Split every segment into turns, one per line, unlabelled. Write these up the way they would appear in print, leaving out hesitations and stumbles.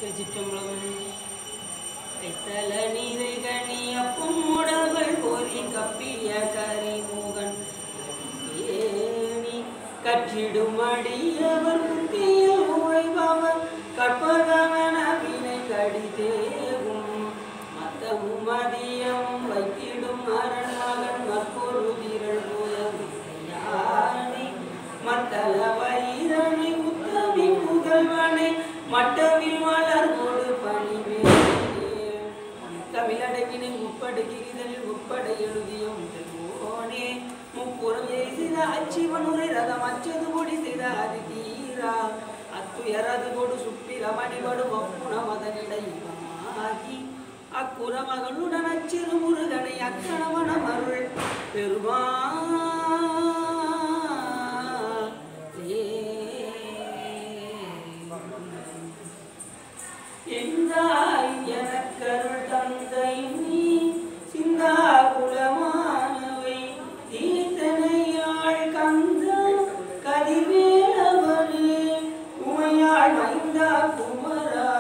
திருச்சிற்றம்பலம். கைத்தல நீரை கணிய பொன்முடவள் போரி கப்பிய கரிமுகன் ஏனி கற்றிடும் அடியவர் புத்தியில் உழைபவர் கற்பகவன வினை கடிதேவும் மத்தமும் மதியமும் வைத்திடும் அரண் மகன் மற்பொரு திரள் யானை மத்தல வைரனை உத்தமி முதல்வனை மட்டவில் மலர்கொடு பணிவே தமிழடவினை முற்படுகிறதில் உட்பட எழுதிய முதல்வோனே முப்புறம் செய்த அச்சிவனுரை ரதம் அச்சது கொடி செய்த அது தீரா அத்துயரது கொடு சுப்பிரமணிபடு ஒப்புண மதனிடைமாகி அக்குற மகளுடன் அச்சிறு முருகனை அக்கணவன மருள் பெருமா எனக்கருள் தந்தை நீ சிந்தா குலமானவை தீர்த்தனையாள் கந்த கதிர்வேலவனே உமையாள் மைந்தா குமரா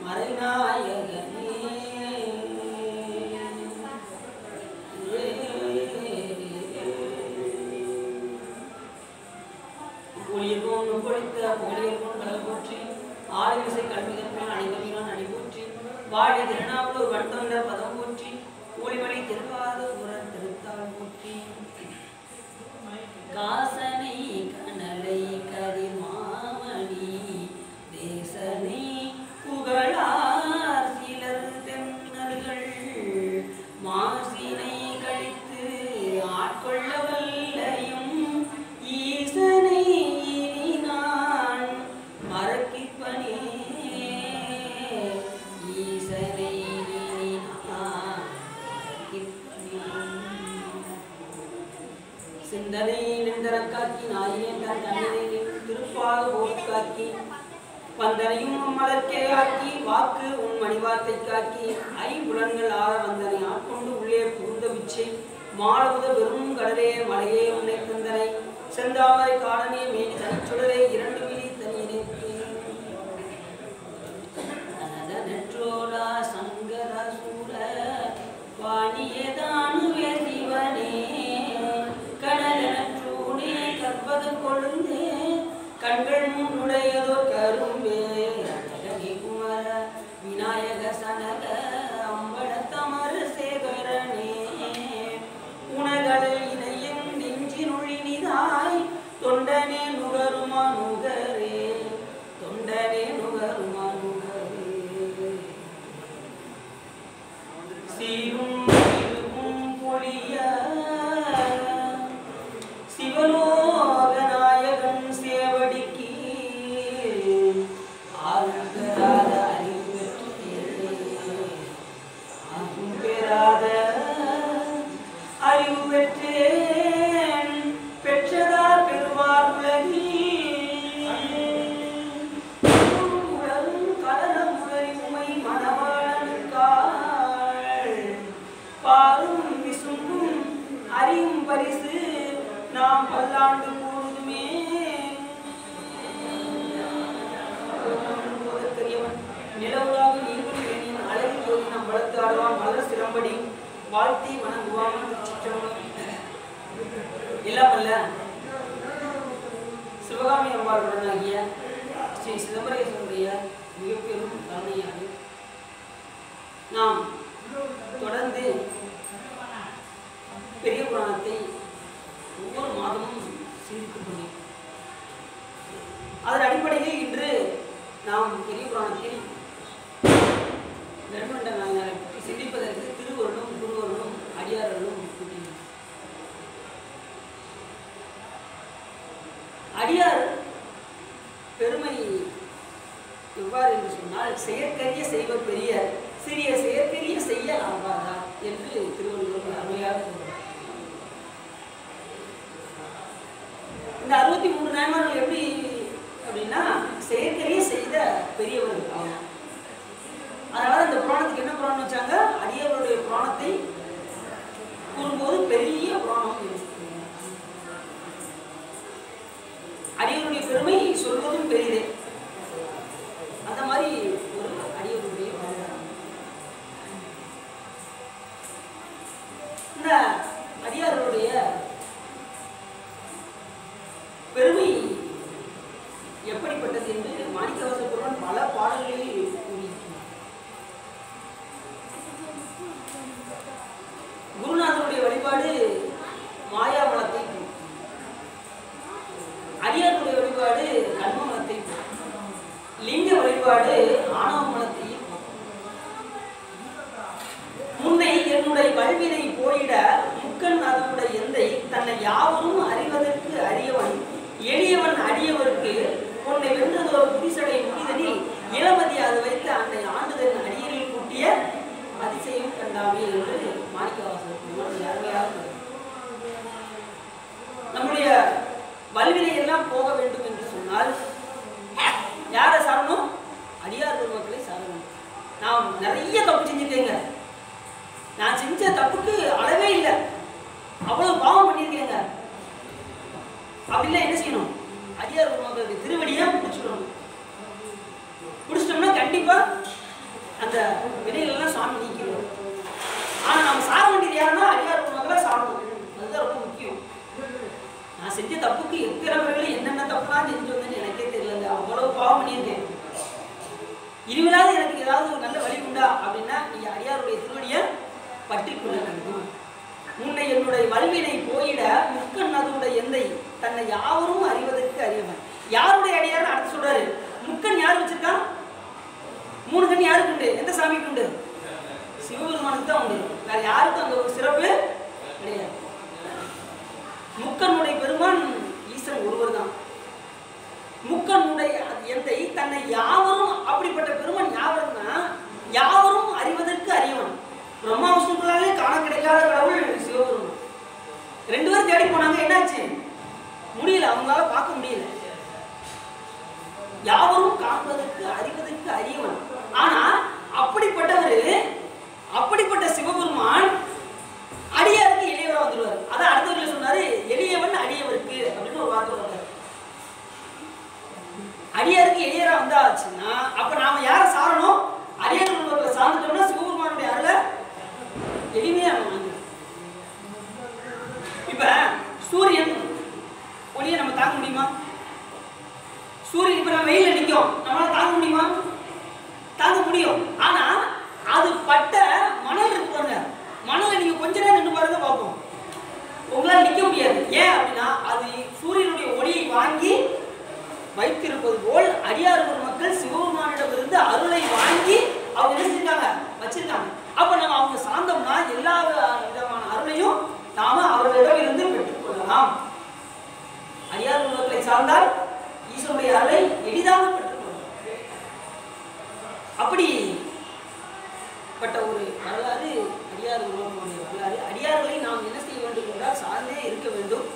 மறைநாயகனே ஒளியர் போன்று பொழித்த ஒளியர் போன்று போற்றி ஆளுமிசை கல்விதற்கான அனைவரும் அணிபோற்றி வாழி திருநாவலூர் வட்டொன்ற பதம் போற்றி ஊழிமலை திருவாத உரன் திருத்தாள் போற்றி காசனை கனலை கரிமாமணி தேசனை புகழார் சிலர் தென்னர்கள் மாசினை கழித்து ஆட்கொள்ள வல்லையும் ஈசனை நான் மறக்கிப்பனே ஈசனை சிந்தனை நின்றனக்காக்கி நாயினேன் தன் கண்ணனை திருப்பாத போக்காக்கி வந்தனையும் மலர்க்கே ஆக்கி வாக்கு உன் மணிவார்த்தை காக்கி ஐம்புலன்கள் ஆற வந்தனை ஆட்கொண்டு உள்ளே புகுந்த விச்சை மாலபுத பெரும் கடலே மலையே உன்னை தந்தனை செந்தாமரை காடனே மேனி தனிச்சுடரே இரண்டு விழி தனியனே நெற்றோடா சங்கர சூர வாணியதானுவே சிவனே கடலூனே கற்பக கொழுந்தே கண்கள் முன்னுடையதோ கரும்பே அழகி குமர விநாயக சனக அம்பட தமர சேகரனே உணகளில் இணையின் நெஞ்சினுழினிதாய் தொண்டனே நுகருமா நுகரே தொண்டனே நுகருமா நுகரே சீரும் இருவும் பொழிய சிவலோகநாயகன் சேவடிக்கு ஆறுகிறாத அறிவு பெறாத அறிவு பெற்றேன் பெற்றதார் பெறுவார் உலகில் கலனம் உலரி உமை மணவாளனுக்காள் பாரும் விசும்பும் அறியும் பரிசு நாம் பல்லாண்டு கூறுதுமே நிலவுலாக நீங்குடி வேணியின் அழகு ஜோதி நம் வளர்த்து ஆடுவான் மலர் சிலம்படி வாழ்த்தி வணங்குவான் இல்லாமல்ல சிவகாமி அம்பாளுடனாகிய ஸ்ரீ சிதம்பரேஸ்வருடைய மிகப்பெரும் கருணையாக நாம் தொடர்ந்து பெரிய புராணத்தை ஒவ்வொரு மாதமும் சிந்தித்துக் கொண்டேன். அதன் அடிப்படையில் இன்று நாம் பெரிய புராணத்தில் நெடுமண்ட நாயனாரை பற்றி சிந்திப்பதற்கு திருவருளும் குருவருளும் அடியார்களும் கூட்டினார். அடியார் பெருமை எவ்வாறு என்று சொன்னால் செயற்கரிய செய்வர் பெரிய சிறிய செயற்கரிய செய்ய ஆவாரா என்று திருவள்ளுவர் அருமையாக கூறுகிறார். இந்த 63 நாயன்மார்கள் எப்படி அப்படின்னா செயற்கரிய செய்த பெரியவர்கள் ஆகும். அதனால இந்த புராணத்துக்கு என்ன புராணம் வச்சாங்க? அடியவருடைய புராணத்தை கூறும்போது பெரிய புராணம். அடியவருடைய பெருமை சொல்வதும் பெரியதே. அந்த மாதிரி ஒரு வழிபாடு ஆணவ மலத்தை முன்னை என்னுடைய வல்வினை போயிட முக்கன் அதனுடைய எந்தை தன்னை யாவரும் அறிவதற்கு அறியவன் எளியவன் அடியவருக்கு உன்னை வென்றதோர் புரிசடை முடிதனில் இளமதி அது வைத்து அன்னை ஆண்டுதன் அடியரில் கூட்டிய அதிசயம் கண்டாமே என்று மாணிக்கவாசகர் அருமையாக நம்முடைய வல்வினை எல்லாம் போக வேண்டும் என்று சொன்னால் யாரை சாரணும்? அடியார் பெருமக்களை சாரணும். நான் நிறைய தப்பு செஞ்சுருக்கேங்க. நான் செஞ்ச தப்புக்கு அளவே இல்லை, அவ்வளவு பாவம் பண்ணியிருக்கேங்க. அப்படின்னா என்ன செய்யணும்? அடியார் பெருமக்களுடைய திருவடியை பிடிச்சிடணும். பிடிச்சிட்டோம்னா கண்டிப்பா அந்த வினைகளெல்லாம் சாமி நீக்கிடுவோம். ஆனா நம்ம சார வேண்டியது யாருன்னா அடியார் பெருமக்களை சாரணும். அதுதான் ரொம்ப முக்கியம். நான் செஞ்ச தப்புக்கு எத்தனை பேர்கள் என்னென்ன தப்புலாம் செஞ்சு வந்தேன்னு எனக்கே தெரியலங்க. அவ்வளவு பாவம் பண்ணியிருக்கேன். இனிமேலாவது எனக்கு ஏதாவது ஒரு நல்ல வழி உண்டா அப்படின்னா நீங்க அடியாருடைய திருவடியை பற்றி கொள்ள வேண்டும். முன்னை என்னுடைய வல்வினை போயிட முக்கன் அதனுடைய எந்தை தன்னை யாவரும் அறிவதற்கு அறியவன். யாருடைய அடியார் அடுத்து சொல்றாரு. முக்கன் யார் வச்சிருக்கான்? 3 கண் யாருக்கு உண்டு? எந்த சாமிக்கு உண்டு? சிவபெருமானுக்கு தான் உண்டு. வேற யாருக்கும் அந்த ஒரு சிறப்பு கிடையாது. முக்கனுடைய பெருமான் ஈசன் ஒருவர் தான். முக்கனுடைய எந்தை தன்னை யாவரும், அப்படிப்பட்ட பெருமான் யாவரும்னா யாவரும் அறிவதற்கு அறியவன். பிரம்மா விஷ்ணுக்களாலே காண கிடைக்காத கடவுள் சிவபெருமான். 2 பேரும் தேடி போனாங்க, என்னாச்சு? முடியல, அவங்களால பார்க்க முடியல. யாவரும் காண்பதற்கு அறிவதற்கு அறியவன். ஆனா அப்படிப்பட்டவர், அப்படிப்பட்ட சிவபெருமான் அடியாருக்கு எளியவரா வந்துருவாரு. அதான் அடுத்த வரையில சொன்னாரு, எளியவன் அடியவருக்கு அப்படின்னு ஒரு வார்த்தை வருவாரு. அடியாருக்கு எளியரா வந்தாச்சுன்னா அப்ப நாம யார சாரணும்? அடியார் சார்ந்துட்டோம்னா சிவபெருமானுடைய அருளை எளிமையா நம்ம. இப்ப சூரியன் ஒளியை நம்ம தாங்க முடியுமா? சூரியன் இப்ப நம்ம வெயில நிற்கும், நம்மளால தாங்க முடியுமா? தாங்க முடியும். ஆனா அது பட்ட மணல் இருக்கு பாருங்க, மணலை நீங்க கொஞ்ச நேரம் நின்று பாருங்க பார்ப்போம், உங்களால் நிற்க முடியாது. ஏன் அப்படின்னா அது சூரியனுடைய ஒளியை வாங்கி வைத்திருப்பது போல் அடியார் மக்கள் சிவபெருமானிடமிருந்து அருளை வாங்கி அவங்க என்ன செஞ்சிருக்காங்க? வச்சிருக்காங்க. அப்ப நம்ம அவங்க சார்ந்தோம்னா எல்லா விதமான அருளையும் நாம அவர்களிடம் இருந்து பெற்றுக்கொள்ளலாம். அடியார் மக்களை சார்ந்தால் ஈஸ்வருடைய அருளை எளிதாக பெற்றுக்கொள்ளலாம். அப்படி பட்ட ஒரு வரலாறு அடியார் உருவாக்கக்கூடிய வரலாறு. அடியார்களை நாம் என்ன செய்ய வேண்டும் என்றால் சார்ந்தே இருக்க வேண்டும்.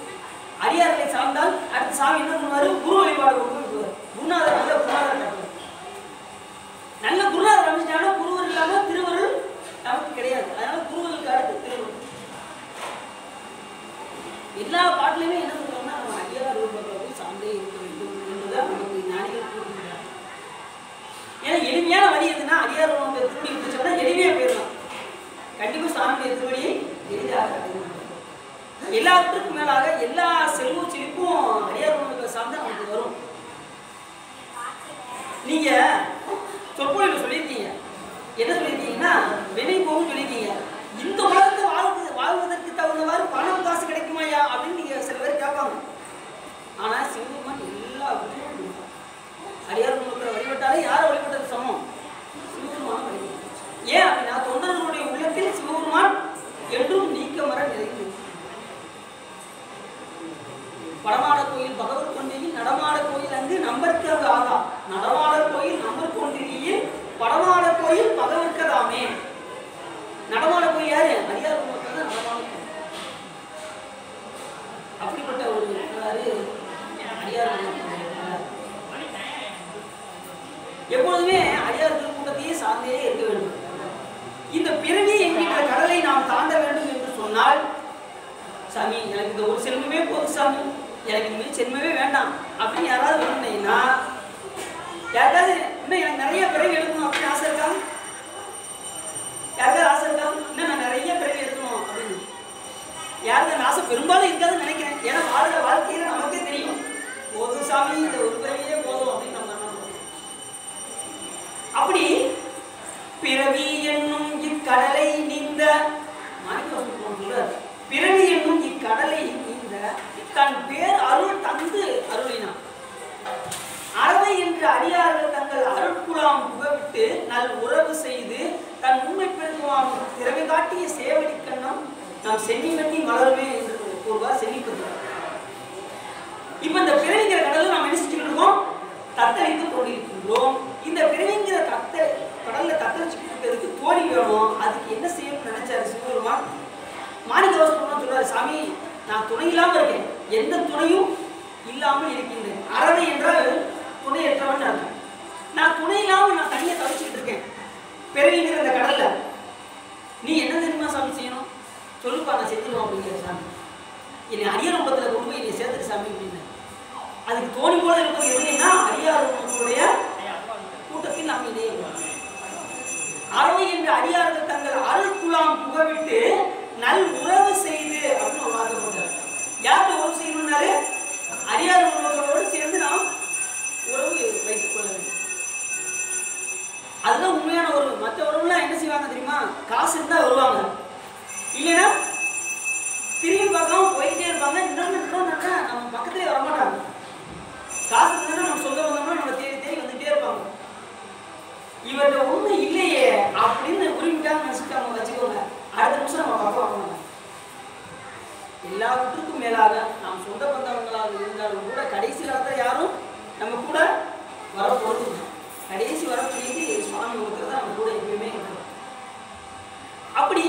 அடியார்களை சார்ந்தால் அடுத்த சாமி என்ன பண்ணுவாரு? குரு வழிபாடு கொண்டு விடுவார். குருநாதர் நல்ல குருநாதர் கட்டுவார். நல்ல குருநாதர் அமைச்சிட்டாலும் குருவர் இல்லாம திருவருள் நமக்கு கிடையாது. அதனால குருவருக்கு அடுத்து திருவருள். எல்லா பாட்டிலுமே என்ன சொல்றோம்னா நம்ம அடியார் உருவாக்கத்தை சார்ந்தே இருக்க வேண்டும் என்பதுதான் நமக்கு ஞானிகள் கூறுகிறார். ஏன்னா எளிமையான வழி எதுனா அடியார் திருவடி பிடிச்சோம்னா எளிமையா போயிடலாம். கண்டிப்பா சாமியுடைய திருவடியை எளிதாக அடையணும். எல்லாத்துக்கும் மேலாக எல்லா செல்வம் செழிப்பும் அடியார் சார்ந்த நமக்கு வரும். நீங்க சொற்பொழிவு சொல்லியிருக்கீங்க, என்ன சொல்லியிருக்கீங்கன்னா வெளி போகும் சொல்லியிருக்கீங்க. இந்த உலகத்தை வாழ்வதற்கு தகுந்தவாறு பணம் காசு கிடைக்குமாயா அப்படின்னு நீங்க சில பேர் கேட்பாங்க. ஆனா சிவபெருமான் எல்லாவற்றையும் கொடுப்பார். அடியார் மக்களை வழிபட்டாலே யாரை வழிபட்டது சமம்? சிவபெருமான வழிபட்டார். ஏன் அப்படின்னா தொண்டர்களுடைய உள்ளத்தில் சிவபெருமான் என்றும் நீக்கமர நிறைந்து. படமாட கோயில் பகவத் கொண்டியில் நடமாட கோயில் அங்கு நம்பர்க்கது ஆகா. நடமாட கோயில் நம்பர் கொண்டியில் படமாட கோயில் பகவற்கதாமே. நடமாட கோயில் யாரு? அடியார் மக்கள் தான் நடமாட கோயில். அப்படிப்பட்ட ஒரு அடியார் எப்பொழுதுமே அடியார் திருக்கூட்டத்தையே சார்ந்தே இருக்க வேண்டும். இந்த பிறவி என்கின்ற கடலை நாம் தாண்ட வேண்டும் என்று சொன்னால், சாமி எனக்கு இந்த ஒரு செல்வமே போதும் சாமி, எனக்கு இனிமேல் செல்வமே வேண்டாம் அப்படின்னு யாராவது வேணும்னா, யாருக்காவது இன்னும் எனக்கு நிறைய பிறவி எடுக்கணும் அப்படின்னு ஆசை இருக்கா? யாருக்காவது ஆசை இருக்கா? இன்னும் நான் நிறைய பிறவி எடுக்கணும் அப்படின்னு யாருக்கு அந்த ஆசை பெரும்பாலும் இருக்காதுன்னு நினைக்கிறேன். ஏன்னா வாழ்க்கையில நமக்கே தெரியும், போதும் சாமி இந்த ஒரு பிறவியே போதும் அப்படின்னு நம்ம அப்படி பிறவி என்னும் இக்கடலை நீந்த பிறவி என்னும் இக்கடலை நீந்த தன் பேர் அருள் தந்து அருளினான். அறவை என்று அடியார்கள் தங்கள் அருட்குழா புகவிட்டு நல் உறவு செய்து தன் உண்மை பெருக்குவான் திறமை காட்டிய சேவடி கண்ணம் நாம் சென்னி கட்டி மலருமே என்று கூறுவார் சென்னிப்பதிவார். இப்ப இந்த பிறவிங்கிற கடல்ல நாம் என்ன செஞ்சுட்டு இருக்கோம்? தத்தளித்து கொண்டிருக்கின்றோம். இந்த பிறவிங்கிற கடல்ல தத்தளிச்சுட்டு இருக்கிறதுக்கு தோணி வேணும். அதுக்கு என்ன செய்யணும்னு நினைச்சாரு சிவபெருமான். மாணிக்கவாசகர் சொல்றாரு, சாமி நான் துணை இல்லாம இருக்கேன், எந்த துணையும் இல்லாமல் இருக்கின்றேன். அறவை என்றால் துணையற்றவன் அர்த்தம். நான் துணை இல்லாம நான் தனியா தவிச்சுட்டு இருக்கேன் பிறவிங்கிற இந்த கடல்ல. நீ என்ன தெரியுமா சாமி செய்யணும்? சொல்லுப்பா, நான் செஞ்சிருவோம் அப்படிங்கிற சாமி. என்னை அரியர் கும்பத்துல கொண்டு போய் என்னை சேர்த்துட்டு சாமி அப்படின்னு. அதுக்கு தோணி போல இருப்பது எதுனா அடியார் கும்பத்துடைய கூட்டத்தில் நாம் இணைய அறவை என்ற அடியார்கள் தங்கள் அருள்குலாம் புகவிட்டு நல் உறவு செய்து அப்படின்னு ஒரு வார்த்தை போட்டார். யார்கிட்ட உறவு செய்யணும்னாரு? அடியார் கும்பங்களோடு சேர்ந்து நாம் உறவு வைத்துக் கொள்ள வேண்டும். அதுதான் உண்மையான உறவு. மற்ற உறவுலாம் என்ன செய்வாங்க தெரியுமா? காசு இருந்தா வருவாங்க, இல்லைன்னா திரும்பி பார்க்காம போயிட்டே இருப்பாங்க. இன்னொன்னு நம்ம பக்கத்திலே வரமாட்டாங்க. காசு இருந்தா நம்ம சொந்த பந்தம்னா நம்ம தேடி தேடி வந்துட்டே இருப்பாங்க. இவர்கிட்ட ஒண்ணு இல்லையே அப்படின்னு உரிமைக்காக நினைச்சுட்டாங்க வச்சுக்கோங்க, அடுத்த நிமிஷம் நம்ம பார்க்க வரணும். எல்லாவற்றுக்கும் மேலாக நாம் சொந்த பந்தவங்களாக இருந்தாலும் கூட கடைசி காலத்தில் யாரும் நம்ம கூட வரப்போறது. கடைசி வரக்கூடியது சுவாமி ஒருத்தர் தான் நம்ம கூட எப்பயுமே இருக்கிறோம். அப்படி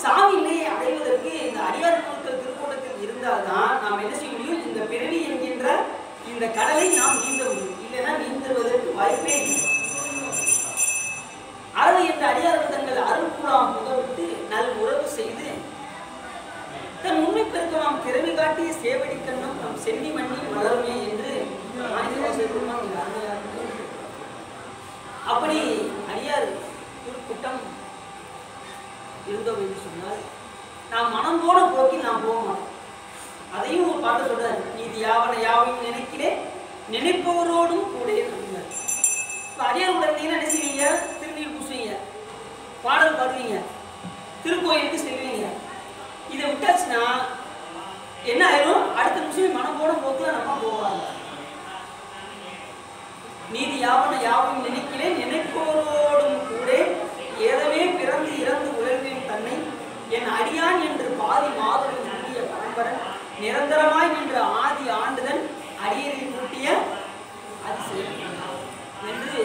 சாமி நிலையை அடைவதற்கு இந்த அடியார் குழுக்கள் திருக்கூட்டத்தில் இருந்தால்தான் நாம் என்ன செய்ய முடியும்? இந்த பிறவி என்கின்ற இந்த கடலை நாம் நீந்த முடியும். இல்லைன்னா நீந்துவதற்கு வாய்ப்பே இல்லை. அறவை என்ற அடியார்கள் தங்கள் அருள்குலாம் புகவிட்டு நல் உறவு செய்து தன் உண்மை பெருக்கலாம் திறமை காட்டிய சேவடி கண்ணம் நம் சென்னி மண்ணி மலருமே என்று அப்படி அடியார் கூட்டம் இருந்தோம் என்று சொன்னால் நாம் மனம் போன போக்கில் நாம் போக மாட்டோம். அதையும் ஒரு பாட்டு சொல்றாரு, நீதி யாவன யாவையும் நினைக்கிறேன் நினைப்பவரோடும் கூட இருந்தார். இப்போ அடியார் கூட இருந்தீங்கன்னா என்ன செய்வீங்க? திருநீர் பூசுவீங்க, பாடல் பாடுவீங்க, திருக்கோயிலுக்கு செல்வீங்க. இதை விட்டாச்சுன்னா என்ன ஆயிரும்? அடுத்த நிமிஷம் மனம் போன போக்கில் நம்ம போவாங்க. நீதி யாவன யாவையும் நினைக்கிறேன் நினைப்பவரோடும் கூட ஏதவே பிறந்து இறந்து உலகின் தன்னை என் அடியான் என்று பாதி மாதவின் கூட்டிய பரம்பரன் நிரந்தரமாய் நின்ற ஆதி ஆண்டுதன் அடியரில் கூட்டிய அதிசயம் என்று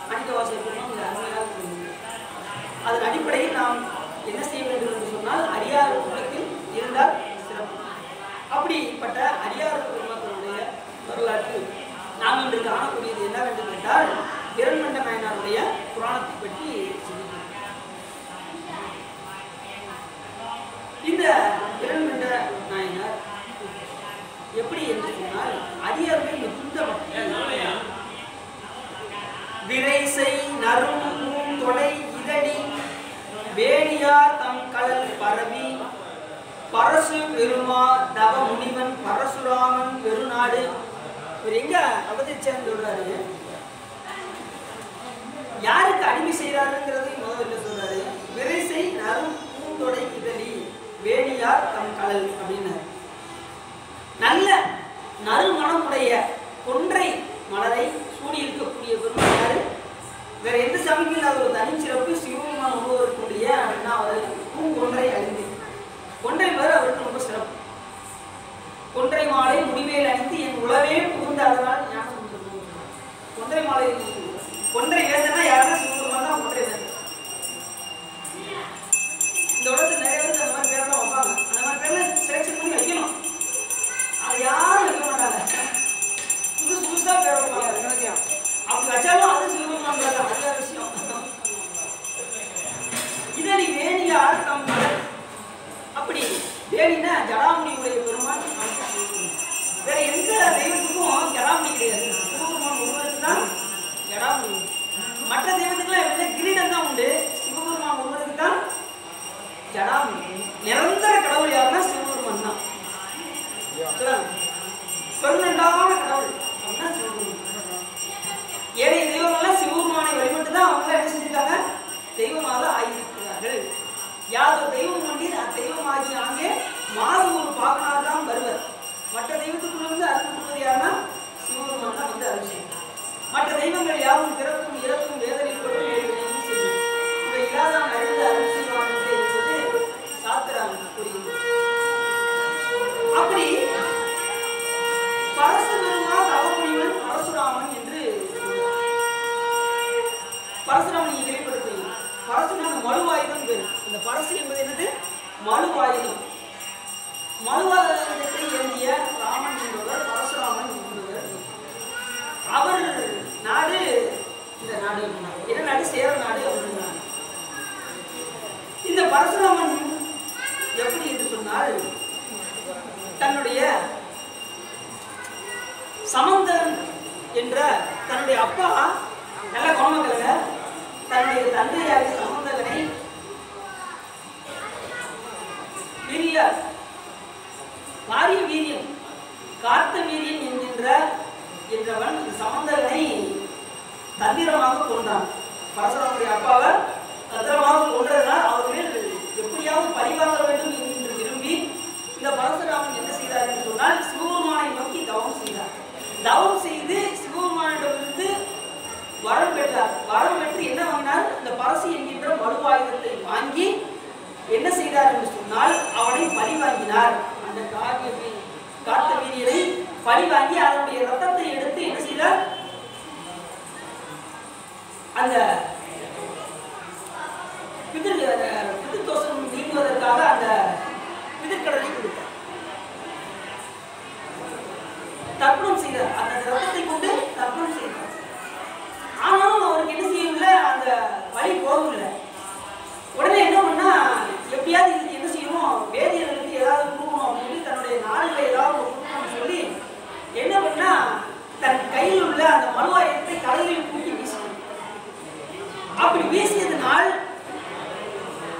மாணிக்கவாசகர் அதன் அடிப்படையில் நாம் என்ன செய்ய வேண்டும் என்று சொன்னால் அடியார் குலத்தில் இருந்தால் சிறப்பு. அப்படிப்பட்ட அடியார் குடும்பத்தினுடைய வரலாற்று நாம் இன்று காணக்கூடியது என்னவென்று கேட்டால் இரண்மண்ட நாயனாருடைய புராணத்தை பற்றி இந்த இரண்மண்ட நாயனார் எப்படி என்று சொன்னால் அடியார்கள் மிகுந்த பக்தி, விரைசை நறும் தொலை இதழி வேணியார் தம் கடல் பரவி பரசு பெருமா தவ முனிவன் பரசுராமன் பெருநாடு. இவர் எங்க அவதரிச்சான்னு சொல்றாரு, யாருக்கு அடிமை செய்யறாருங்கிறது முதல்ல சொல்றாரு. விரைசை நறும் பூந்தொடை இதழி வேணியார் தம் கடல் அப்படின்னு நல்ல நறுமணமுடைய கொன்றை மலரை சூடி இருக்கக்கூடிய பெருமாள் யாரு? வேற எந்த சாமிக்கும் இல்லாத ஒரு தனி சிறப்பு சிவபெருமான் உருவக்கூடிய அப்படின்னா அவர் பூங்கொன்றை அணிந்து கொன்றை மலர் அவருக்கு ரொம்ப சிறப்பு. கொன்றை மாலை முடிவேல் அணிந்து என் உளவே புகுந்த அதனால் ஞானம் கொன்றை மாலை கொன்றை வேதனா யாருன்னா சிவபெருமான் தான் கொன்றை வேதன். இந்த உலகத்தில் நிறைய பேருக்கு அந்த மாதிரி பேரெல்லாம் வைப்பாங்க. அந்த மாதிரி பேர்ல செலக்ஷன் பண்ணி வைக்கணும். அதை யாரும் வைக்க மாட்டாங்க, புதுசா பேர் வைப்பாங்க. அப்படி வச்சாலும் அது சிவபெருமான் பேர் தான், அது விஷயம். இதனி வேணியார் தம் கடல். அப்படி வேணினா ஜடாமுனியுடைய பெருமான். வேற எந்த தெய்வத்துக்கும் ஜடாமுனி கிடையாது, சிவபெருமான் ஒருவருக்கு தான் ஜடாமுனி. மற்ற தெய்வத்துக்குலாம் எப்படி கிரீடம் தான் உண்டு, சிவபெருமான் ஒருவருக்கு தான் ஜடாமுனி. நிரந்தர கடவுள் யாருன்னா சிவபெருமான் தான். பெருநண்டான கடவுள் அப்படின்னா சிவபெருமான். ஏனைய தெய்வங்கள்லாம் சிவபெருமானை வழிபட்டு தான் அவங்க என்ன செஞ்சிருக்காங்க? தெய்வமாக ஆகியிருக்கிறார்கள். யாதொரு தெய்வம் கொண்டீர் அத்தெய்வமாகி அங்கே மாறு ஒரு பாகனார் தான் வருவர். மற்ற தெய்வத்துக்குள்ள வந்து அருள் கொடுப்பது யாருன்னா சிவபெருமான் தான் வந்து அருள் செய்யும். மற்ற தெய்வங்கள் யாரும் பிறப்பும் இறப்பும் வேதனை பரசுராமன் நீங்க கேள்விப்பட்டிருக்கீங்க. பரசுனா அந்த மழுவாயுதம் பேரு. இந்த பரசு என்பது என்னது? மழுவாயுதம். மழுவாயுதத்தை ஏந்திய ராமன் என்பவர் பரசுராமன் என்பவர். அவர் நாடு இந்த நாடு என்ன நாடு? சேர நாடு அப்படின்னா. இந்த பரசுராமன் எப்படி என்று சொன்னால் தன்னுடைய சமந்தன் என்ற தன்னுடைய அப்பா நல்ல குணமக்கள தன்னுடைய தந்தையாக சமந்தகனை வாரிய வீரியன் காத்த வீரியன் என்றவன் சமந்தகனை தந்திரமாக கொண்டான். பரசுராமனுடைய அப்பாவை தந்திரமாக கொன்றதனால் அவர்கள் எப்படியாவது பழிவாங்க வேண்டும் என்று விரும்பி இந்த பரசுராமன் என்ன செய்தார் என்று சொன்னால் சிவபெருமானை நோக்கி தவம் செய்தார். தவம் செய்து சிவபெருமானிடமிருந்து வரம் பெற்றார். வரம் பெற்று என்ன வாங்கினார்? இந்த பரசு என்கின்ற மழுவாயுதத்தை வாங்கி என்ன செய்தார் என்று சொன்னால் அவனை பழி வாங்கினார். அந்த காத்த வீரியனை பழி வாங்கி அதனுடைய ரத்தத்தை எடுத்து என்ன செய்தார்? அந்த பிதிர்தோஷம் நீங்குவதற்காக அந்த பிதிர்கடலை கொடுத்தார். தர்ப்பணம் செய்தார். அந்த ரத்தத்தை கொண்டு தர்ப்பணம் செய்தார். ஆனாலும் அவருக்கு என்ன செய்யல? அந்த வழி போகவில்லை. உடனே என்ன பண்ணா எப்படியாவது இதுக்கு என்ன செய்யணும்? வேதியர்களுக்கு ஏதாவது கொடுக்கணும் அப்படின்னு தன்னுடைய நாளில் ஏதாவது கொடுக்கணும்னு சொல்லி என்ன பண்ணா தன் கையில் உள்ள அந்த மழுவாயுதத்தை கடலில் தூக்கி வீசினார். அப்படி வீசியதனால்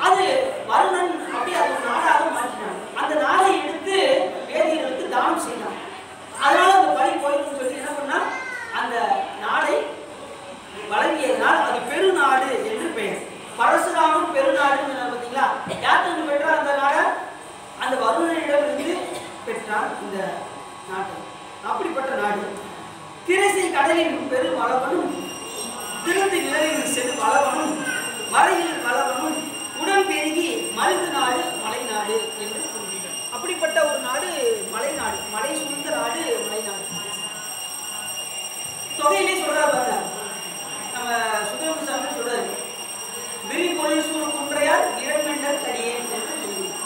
அது வருணன் அப்படி அது நாடாக மாற்றினார். அந்த நாடை எடுத்து வேதியர்களுக்கு தானம் செய்தார். அதனால அந்த பழி போயிடும் சொல்லி என்ன பண்ணா அந்த நாடை வழங்கியதனால் அது பெருநாடு என்று பெயர். பரசுராமன் பெருநாடுன்னு பார்த்தீங்களா? யாருக்கு பெற்றார் அந்த நாடை? அந்த வருணனிடமிருந்து பெற்றார் இந்த நாட்டை. அப்படிப்பட்ட நாடு. திரைசை கடலின் பெரு வளவனும் திருந்து நிலவின் செடு வளவனும் மலையில் வளவனும் உடன் பெருகி மல்கு நாடு மலைநாடு என்று கூறுகிறார். அப்படிப்பட்ட ஒரு நாடு மலைநாடு. மலை சூழ்ந்த நாடு மலைநாடு. தொகையிலே சொல்றாரு பாருங்க. நம்ம சுந்தரமுசாமி சொல்றாரு விரிபொழில் சூழ் குன்றையார் இரண்டர் தடியேன் என்று சொல்லுகிறார்.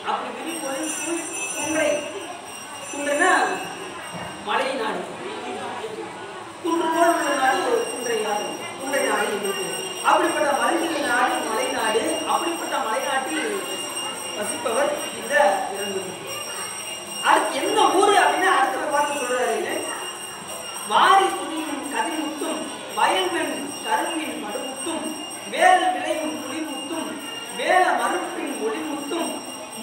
அப்படி விரிபொழில் சூழ் குன்றை குன்றைனா மலை நாடு. குன்று போல் உள்ள நாடு குன்றை நாடு என்று. அப்படிப்பட்ட மலைநிலை நாடு மலைநாடு. அப்படிப்பட்ட மலைநாட்டில் வசிப்பவர் இந்த இரண்டு. அடுத்து எந்த ஊரு அப்படின்னா அடுத்த பார்த்து சொல்றாரு. வாரி துணியும் கதிர்முத்தும் வயல்வெண் கரும்பின் மடுமுத்தும் வேல விளையும் புலிமுத்தும் வேல மறுப்பின் ஒளிமுத்தும்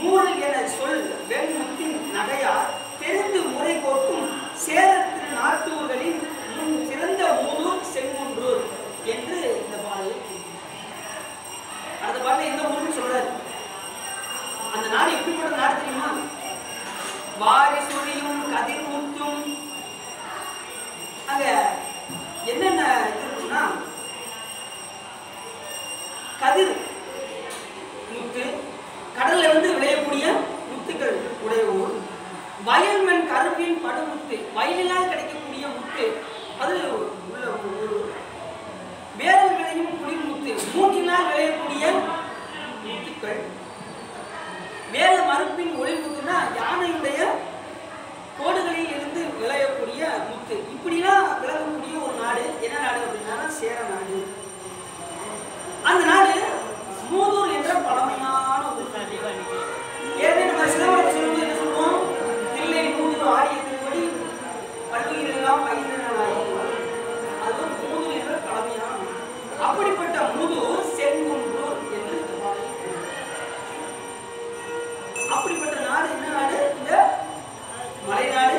மூரல் என சொல் வெண்முத்தின் நகையார் தெரிந்து முறை கோட்டும் சேரத்தின் நாட்டூர்களின் முன் சிறந்த ஊர் செங்குன்றூர் என்று இந்த பாடலை. அடுத்த பாடல எந்த ஊருன்னு சொல்றாரு. அந்த நாடு எப்படிப்பட்ட நாடு தெரியுமா? வாரி சுழியும் கதிர்முத்தும். அங்க என்னென்ன இருக்குன்னா கதிர் முத்து, கடல்ல இருந்து விளையக்கூடிய முத்துக்கள் உடைய ஊர். வயல்மண் கரும்பின் படுமுத்து, வயலினால் கிடைக்கக்கூடிய முத்து அது உள்ள ஊர். வேரல் விளையும் புலிமுத்து, மூங்கினால் விளையக்கூடிய முத்துக்கள். வேல மறுப்பின் ஒளிமுத்துனா யானையுடைய கோடுகளில் இருந்து விளையக்கூடிய முத்து. இப்படிலாம் விளங்கக்கூடிய ஒரு நாடு. என்ன நாடு அப்படின்னா சேர நாடு. அந்த நாடு மூதூர் என்ற பழமையான ஒரு நாடு. ஏற்கனவே நம்ம சிலவரத்தை சொல்லும்போது என்ன சொல்லுவோம்? தில்லை மூதூர் ஆடிய திருப்படி பல்லுயிரெல்லாம் பயிரினாய். அது மூதூர் என்ற பழமையான. அப்படிப்பட்ட மூதூர் செங்குன்றூர் என்று அப்படிப்பட்ட நாடு. என்ன நாடு? இந்த மலைநாடு.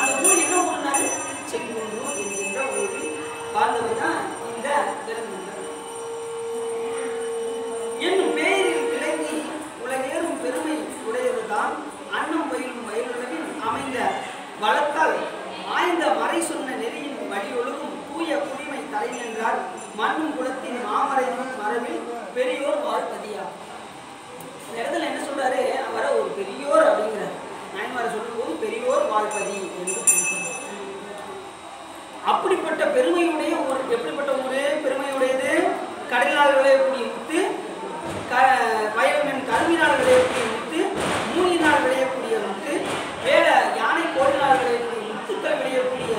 அந்த ஊர் என்ன ஊர் நாடு? செங்குன்றூர் என்கின்ற ஊரில் வாழ்ந்தவர் தான் இந்த என்னும் பெயரில் விளங்கி உலகேறும் பெருமை உடையதுதான் அன்னம் பயிலும் வயலுலகில் அமைந்த வளத்தால் ஆய்ந்த மறை சொன்ன நெறியின் வழியொழுகும் தூய குடிமை தலை நின்றால் மண்ணும் குலத்தின் மாமரையும் மரபில் பெரியோர் வாழ்பதியா. இந்த இடத்துல என்ன சொல்றாரு? அவரை ஒரு பெரியோர் அப்படிங்கிறார். நாயன்மாரை சொல்லும் போது பெரியோர் வாழ்பதி என்று. அப்படிப்பட்ட பெருமையுடைய ஒரு எப்படிப்பட்ட ஊர்? நெல்லினால் விளையக்கூடிய முத்து, வயல்மண் கரும்பினால் விளையக்கூடிய முத்து, மூலினால் விளையக்கூடிய முத்து, வேலை யானை கோடினால் விளையக்கூடிய முத்துக்கள் விளையக்கூடிய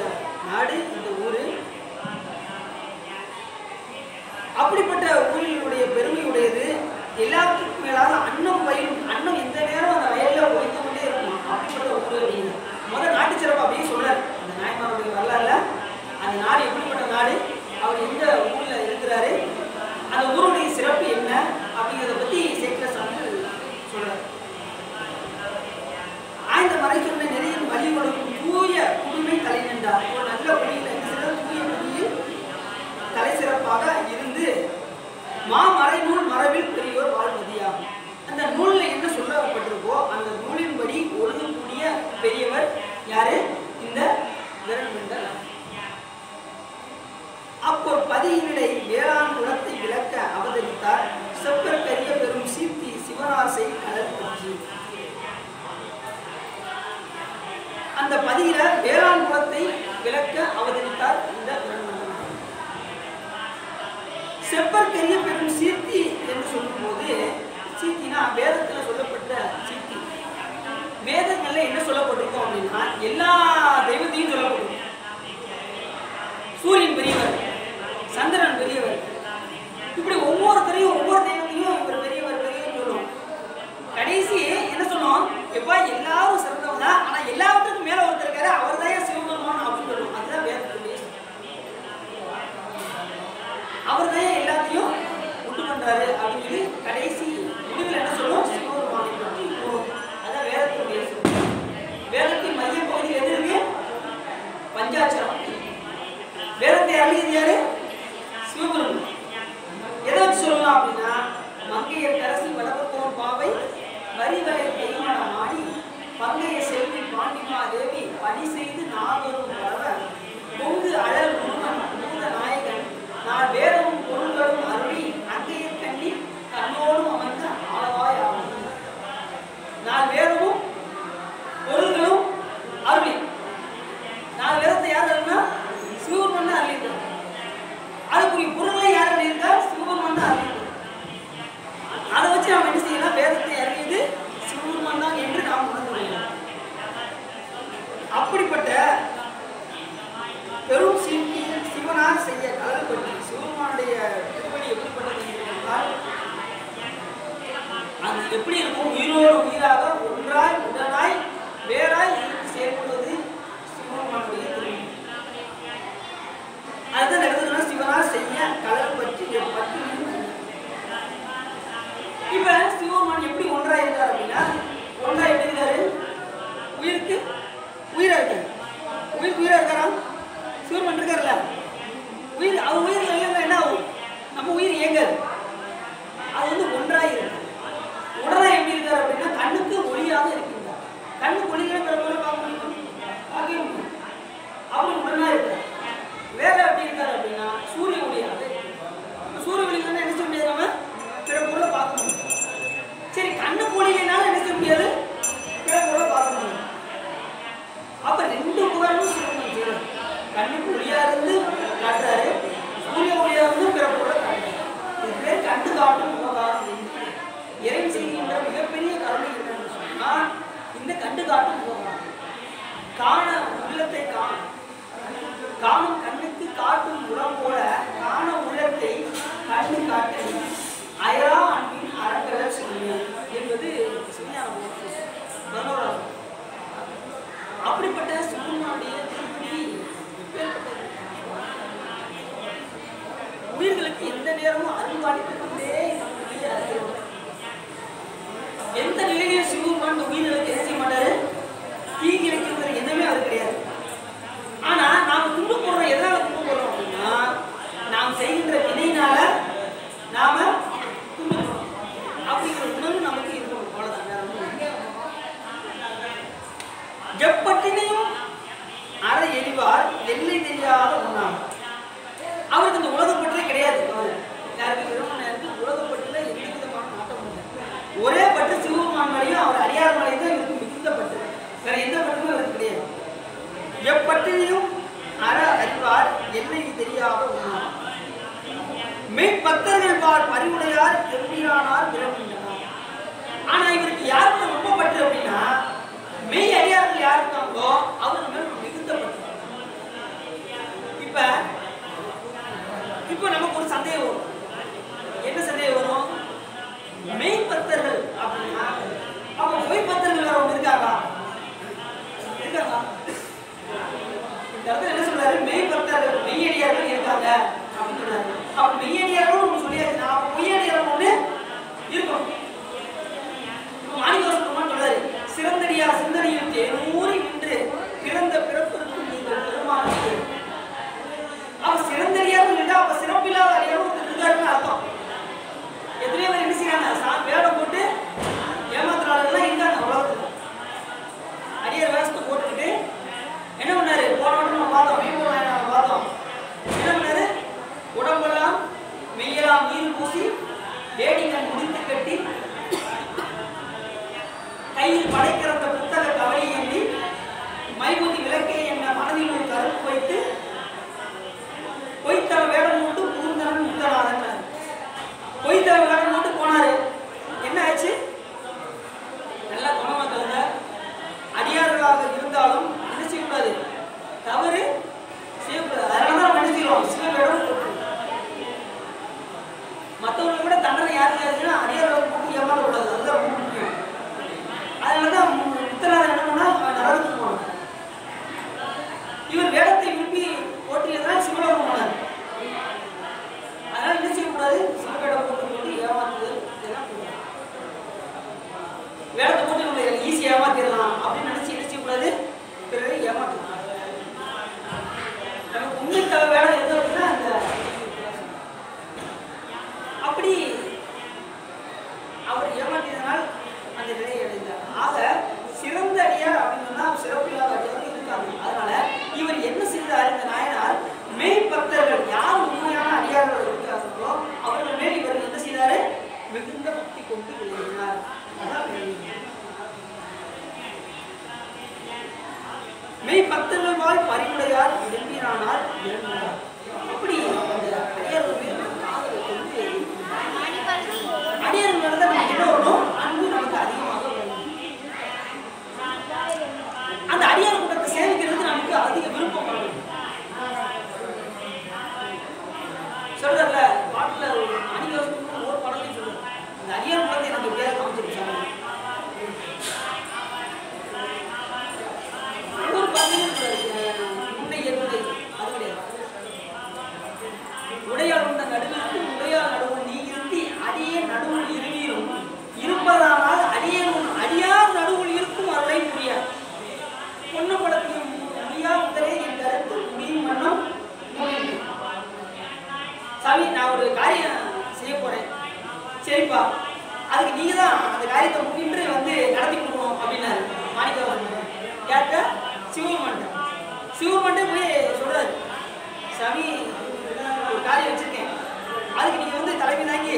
நாடு இந்த ஊரு. அப்படிப்பட்ட ஊரினுடைய பெருமையுடையது. எல்லாத்துக்கும் மேலாக அன்னம் வயலும், அன்னம் எந்த நேரம் அந்த வயலில் ஒழித்து கொண்டே இருக்கும். அப்படிப்பட்ட ஊர் அப்படின்னு முதல் நாட்டு சிறப்பு அப்படியே சொல்றாரு அந்த நாயன்மாருடைய வரலாறுல. அந்த நாடு எப்படிப்பட்ட நாடு, அவர் எந்த ஊர்ல இருக்கிறாரு, அந்த ஊருடைய சிறப்பு என்ன அப்படிங்கிறத பத்தி சேக்கிழார் சாமிகள் சொல்றாரு. ஆய்ந்த மறை சொன்ன நிறைய வழி கொடுக்கும் தூய குடிமை தலை நின்றார். ஒரு நல்ல குடியில் தூய குடியில் தலை சிறப்பாக இருந்து மாமறை நூல் மரபில் பெரியோர் வாழ்வதியாகும். அந்த நூல்ல என்ன சொல்லப்பட்டிருக்கோ அந்த நூலின்படி ஒழுங்கக்கூடிய பெரியவர் யாரு, இந்த விரண்மண்டல். அப்போ பதியினிடை வேளாண் குலத்தை விளக்க அவதரித்தார் செப்பர் பெரிய பெரும் சீர்த்தி சிவனாசை கடல் பற்றி. அந்த பதியில வேளாண் குலத்தை விளக்க அவதரித்தார் இந்த விரண்மண்டல். செப்பற்கரிய பெரும் சீர்த்தி என்று சொல்லும் போது, சீர்த்தினா வேதத்துல சொல்லப்பட்ட சீர்த்தி. வேதங்கள்ல என்ன சொல்லப்பட்டிருக்கோம் அப்படின்னா எல்லா தெய்வத்தையும் சொல்லப்பட்டிருக்கும். சூரியன் பெரியவர், சந்திரன் பெரியவர், இப்படி ஒவ்வொருத்தரையும் ஒவ்வொரு தெய்வத்தையும் இவர் பெரியவர் பெரியவர் சொல்லுவோம். கடைசி என்ன சொல்லுவோம், எப்பா எல்லாரும் சிறந்தவங்க தான், ஆனா எல்லாத்துக்கும் மேல ஒருத்தர் இருக்காரு, அவர் தான் சிவபெருமான் அப்படின்னு சொல்லுவோம். அதுதான் வேதத்துடைய அவர் தான் எல்லாத்தையும் உண்டு பண்றாரு அப்படின்னு கடைசி முடிவில் என்ன சொல்லுவோம், சிவபெருமானை பற்றி அதான் வேதத்துடைய வேதத்தின் மைய பகுதியில் எது இருக்கு, பஞ்சாட்சரம். வேதத்தை அழியது யாரு, சிவபெருமான். எதை வச்சு சொல்லலாம் அப்படின்னா மங்கையர் கரசி வடபத்தோன் பாவை வரிவரை தெய்வான மாடி பங்கைய செல்வி பாண்டிமா தேவி பணி செய்து நாகரும் வரவ பொங்கு அழல் முருகன் பூத நாயகன் நான் வேறவும் பொருள்களும் அருளி அங்கையர் கண்ணி கண்ணோடும் அமர்ந்த ஆளவாய் ஆகும். நான் வேறவும் பொருள்களும் அருளி, நான் வேறத்தை யார் அருள்னா சிவபெருமான் தான் அருளிட்டார். அதுக்குரிய பொருளை யார் அருளியிருக்கா, சிவபெருமான் தான் அருளிட்டார். அதை வச்சு நாம் என்ன செய்யலாம், வேதத்தை அருளியது சிவபெருமான் தான் என்று நாம் உணர்ந்து கொள்ளலாம். அப்படிப்பட்ட பெரும் சீர்த்தி சிவனார் செய்ய கலல் பற்றி சிவபெருமானுடைய திருப்பணி எப்படிப்பட்டது என்றால் அது எப்படி இருக்கும், உயிரோடு உயிராக ஒன்றாய் உடனாய் வேறாய் இருந்து செயல்படுவது சிவபெருமானுடைய திருப்பணி. அதுதான் நடந்ததுன்னா சிவனார் செய்ய கலல் பற்றி பற்றி. இப்ப சிவபெருமான் எப்படி ஒன்றாய் இருக்கார் அப்படின்னா, ஒன்றாய் எப்படி இருக்காரு, உயிருக்கு உயிரா இருக்காரு. உயிருக்கு உயிரா இருக்காரா, சிவபெருமான் இருக்காருல்ல, உயிர் அவர் உயிர் இல்லைன்னா என்ன ஆகும், நம்ம உயிர் இயங்காது. அது வந்து ஒன்றாய் இருக்கு. உடனே எப்படி இருக்காரு அப்படின்னா கண்ணுக்கு ஒளியாக இருக்கின்றார். கண்ணுக்கு ஒளிகளை பார்க்க முடியும், பார்க்கவே முடியும். அவரும் உடனே இருக்கார். வேற எப்படி இருக்காரு அப்படின்னா சூரிய ஒளியாக. சூரிய ஒளிகள் என்ன செய்ய முடியாது, நம்ம பிற பொருளை பார்க்க முடியும். சரி, கண்ணுக்கு ஒளியினாலும் என்ன செய்ய முடியாது, பிற பொருளை பார்க்க முடியும். அப்ப ரெண்டு உதாரணம் சிவபெருமான் செய்யறாரு. கண்ணுக்கு ஒளியா இருந்து காட்டுறாரு, சூரிய ஒளியா இருந்து பிற பொருளை காட்டுறாரு. இது பேர் கண்டு காட்டும் முககாரம். இறைவன் செய்கின்ற மிகப்பெரிய கருணை என்னன்னு சொன்னா இந்த கண்டு காட்டும் முககாரம். காண உள்ளத்தை காணும் கண்ணுக்கு காட்டும் உரம் போல காண உள்ளத்தை கண்ணு காட்ட அயரா அன்பின் அறக்கலை சொல்லுங்கள் என்பது அப்படிப்பட்ட சிவபெருமானுடைய திருப்பணி உயிர்களுக்கு எந்த நேரமும் அருள்பாலித்துக் கொண்டே எந்த நிலையிலும் சிவபெருமான் உயிர்களுக்கு என்ன செய்ய மாட்டாரு, தீங்கி வைக்கிற எண்ணமே அது கிடையாது. ஆனா நாம துன்ப போடுறோம், எதனால துன்ப போடுறோம் அப்படின்னா நாம் செய்கின்ற வினையினால நாம துன்பப்படுறோம் அப்படிங்கிற உணர்வு நமக்கு இருக்கும். அவ்வளவுதான். எப்பட்டினையும் அற எரிவார் எல்லை தெரியாத உண்ணாம். அவருக்கு இந்த உலகப்பற்றே கிடையாது. யாருக்கு விரும்பினருக்கு உலகப்பட்டுல எந்த விதமான நாட்டம் இல்லை. ஒரே பட்டு சிவபெருமான் மலையும் அவர் அடியார் மலையும் தான் இவருக்கு மிகுந்த பட்டு, வேற எந்த பட்டுமே அவருக்கு கிடையாது. எப்பட்டினையும் அற அறிவார் எல்லை தெரியாத உண்ணாம். மெய்பக்தர்கள் வாழ் பரிவுடையார் எம்பிரானார் பிறப்பின்றனர். ஆனா இவருக்கு யாருக்கு ரொம்ப பற்று அப்படின்னா மெய் அடியார்கள் யார் இருக்காங்களோ அவருக்கு மேல் மிகுந்த பற்று. இப்ப நமக்கு ஒரு சந்தேகம் வரும். என்ன சந்தேகம் வரும்? மெய் பக்தர்கள் அப்படின்னா அப்ப பொய் பக்தர்கள் வேற ஒன்று இருக்காங்களா? இருக்காங்களா? இந்த இடத்துல என்ன சொல்றாரு? மெய் பக்தர்கள் மெய்யடியார்கள் இருக்காங்க அப்படின்னு சொல்றாரு. அப்ப மெய்யடியார்கள் ஒன்று சொல்லியாச்சு, அப்ப பொய்யடியார்கள் ஒன்று இருக்கும். மாணிக்கவாசகர் பெருமான் சொல்றாரு, சிறந்தடியார் சிந்தனையில் தேனூறி நின்று பிறந்த பிறப்பிற்கும் நீங்கள் பெருமானுக்கு. அப்ப சிறந்தடியார்கள் இல்ல, அப்ப சிறப்பில்லாத அடியாரும் ஒருத்தர் இருக்காருன்னு அர்த்தம். எத்தனையோ பேர் என்ன செய்யறாங்க? வேடம் போட்டு ஏமாத்துறாங்க இருக்காங்க உலகத்துல. அடியார் வேஷத்தை போட்டுக்கிட்டு என்ன பண்ணாரு? போன நம்ம பார்த்தோம், மீன் பார்த்தோம். என்ன பண்ணாரு? உடம்பெல்லாம் மெய்யெல்லாம் நீர் பூசி வேடிக்கை முடித்து கட்டி கையில் படைக்கிறந்த புத்தக கவலை ஏந்தி மைபூதி விளக்கே என்ற மனதில் ஒரு கருப்பு வைத்து பொய்த்தவ வேடம் போட்டு புகுந்தவன் முத்தனாதன். பொய்த்தவ வேடம் போட்டு போனாரு. என்ன ஆச்சு? நல்ல குணமக்கள் அடியார்களாக இருந்தாலும் என்ன செய்யக்கூடாது? தவறு செய்யக்கூடாது. அதனாலதான் நினைச்சிருவோம் சில வேடம் போட்டு. மற்றவங்களை கூட தண்டனை யாருக்கு அடியார்கள் போட்டு ஏமாறக்கூடாது. அதுதான் ரொம்ப முக்கியம். அதனாலதான் முத்தனார் என்ன பண்ணா நரகத்துக்கு போனார். இவர் வேடத்தை விரும்பி போட்டியதான் சிவலோகம் போனார். அதனால என்ன செய்யக்கூடாது? சிவவேடம் போட்டு ஏமாத்துதல் இதெல்லாம் கூடாது. வேடத்தை போட்டு இவங்க ஈஸியா ஏமாத்திடலாம் அப்படின்னு நினைச்சு என்ன செய்யக்கூடாது? பிறரை ஏமாத்தலாம். நமக்கு உண்மை தவிர வேடம் எது அப்படின்னா அந்த அப்படி அவர் ஏமாற்றியதனால் அந்த நிலையை அடைந்தார். ஆக சிறந்த அடியார் அப்படின்னா சிறப்பில்லாத அடியார்கள் இருக்காங்க. அதனால இவர் என்ன செய்தார்? இந்த நாயனார் மெய் பக்தர்கள் யார் உண்மையான அடியார்கள் இருக்கிறார்களோ அவர்கள் மேல் இவர் என்ன செய்தாரு? மிகுந்த பக்தி கொண்டு விளங்கினார். மெய் பக்தர்கள் வாழ் பரிவுடையார் எம்பிரானார் விரும்பினார். அப்படி அந்த அடியார்கள் மேல் காதலை கொண்டு அடியார்கள் நடந்த நமக்கு என்ன வரும்? அன்பு நமக்கு அதிகமாக வரும். அந்த அடியார் கூட்டத்தை சேவிக்கிறது நமக்கு அதிக விருப்பம் வரும். சொல்றதுல பாட்டுல மாணிக்கவாசகர் ஒரு படத்தை சொல்லுங்க. அந்த அடியார் கூட்டத்தை எனக்கு எப்படியாவது காமிச்சிருக்காங்க. ஒவ்வொரு படத்தையும் உன்னை என்னுடைய அது கிடையாது. உடையால் உண்ட நடுவிற்கு உடையால் நடுவில் நீ இருத்தி அடியே நடுவில் இருவீரும் இருப்பதானால் அடியேனும் அடியார் நடுவில் இருக்கும் அருளை புரியார். பொண்ணு படத்தையும் முடியா முதலே என் கருத்து முடியும் வண்ணம் சாமி நான் ஒரு காரியம் செய்ய போறேன். சரிப்பா, அதுக்கு நீங்க தான் அந்த காரியத்தை முன்னின்று வந்து நடத்தி கொடுக்கணும் அப்படின்னாரு மாணிக்கவாசகர். யார்கிட்ட? சிவபெருமான். சிவபெருமான் போய் சொல்றாரு, சாமி ஒரு காரியம் வச்சிருக்கேன், அதுக்கு நீங்க வந்து தலைமை தாங்கி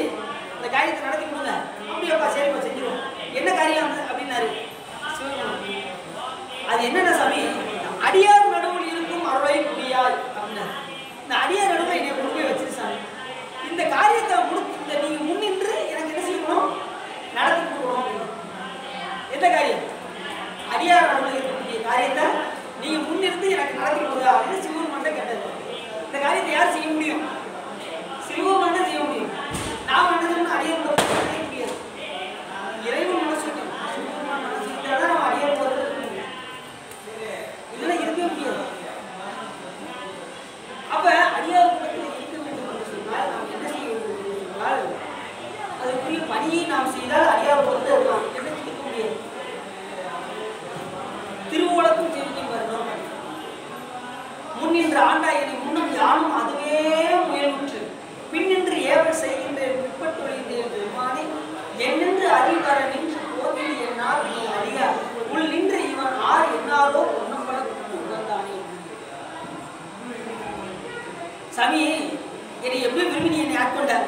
அந்த காரியத்தை நடத்தி கொடுங்க. அப்படியாப்பா, சரிப்பா செஞ்சிருவோம். என்ன காரியம் அப்படின்னாரு சிவபெருமான். அது என்னென்ன சாமி? அடியார் நடுவில் இருக்கும் அருளை புரியாய் அப்படின்னாரு. இந்த அடியார் நடுவில் என்னை கொண்டு போய் வச்சிரு சாமி. இந்த காரியத்தை இந்த நீங்க முன்னின்று எனக்கு என்ன செய்யணும்? நடத்தி கொடுக்கணும். எந்த காரியம்? அடியார் நடுவில் இருக்கக்கூடிய காரியத்தை நீங்க முன்னிருந்து எனக்கு நடத்தி கொடுங்க அப்படின்னு சிவபெருமான் கேட்டது. இந்த காரியத்தை யார் செய்ய முடியும்? சிவபெருமான் செய்ய முடியும். நான் மனசுன்னு அடியார் செய்ய முடியாது. இறைவன் மனசு சிவபெருமான் மனசு இருந்தாதான் நம்ம அடியார் போகிறது. இதெல்லாம் இருக்கவே முடியாது. அப்ப அடியார் கூட்டத்தில் இருக்க வேண்டும் என்று சொன்னால் நாம் என்ன செய்ய வேண்டும் என்று சொன்னால் அதற்குரிய பணியை நாம் செய்தால் அடியார் பொறுத்து இருக்கலாம். என்ன இருக்க முடியாது. திருவுலகம் செலுத்தி வரணும். முன்னின்று ஆண்டாயனை முன்னும் யானும் அதுவே முயல்வுற்று பின்னின்று ஏவல் செய்கின்ற பிற்பட்டொழிந்தேன் பெருமானே என்னென்று அறிவுதர நின்று போதில் என்னால் நீ அறியார் உள் நின்று இவன் ஆர் என்னாரோ ஒன்னம்பட உணர்ந்தானே. சாமி, என்னை எப்படி விரும்பி நீ என்னை ஆட்கொண்டார்.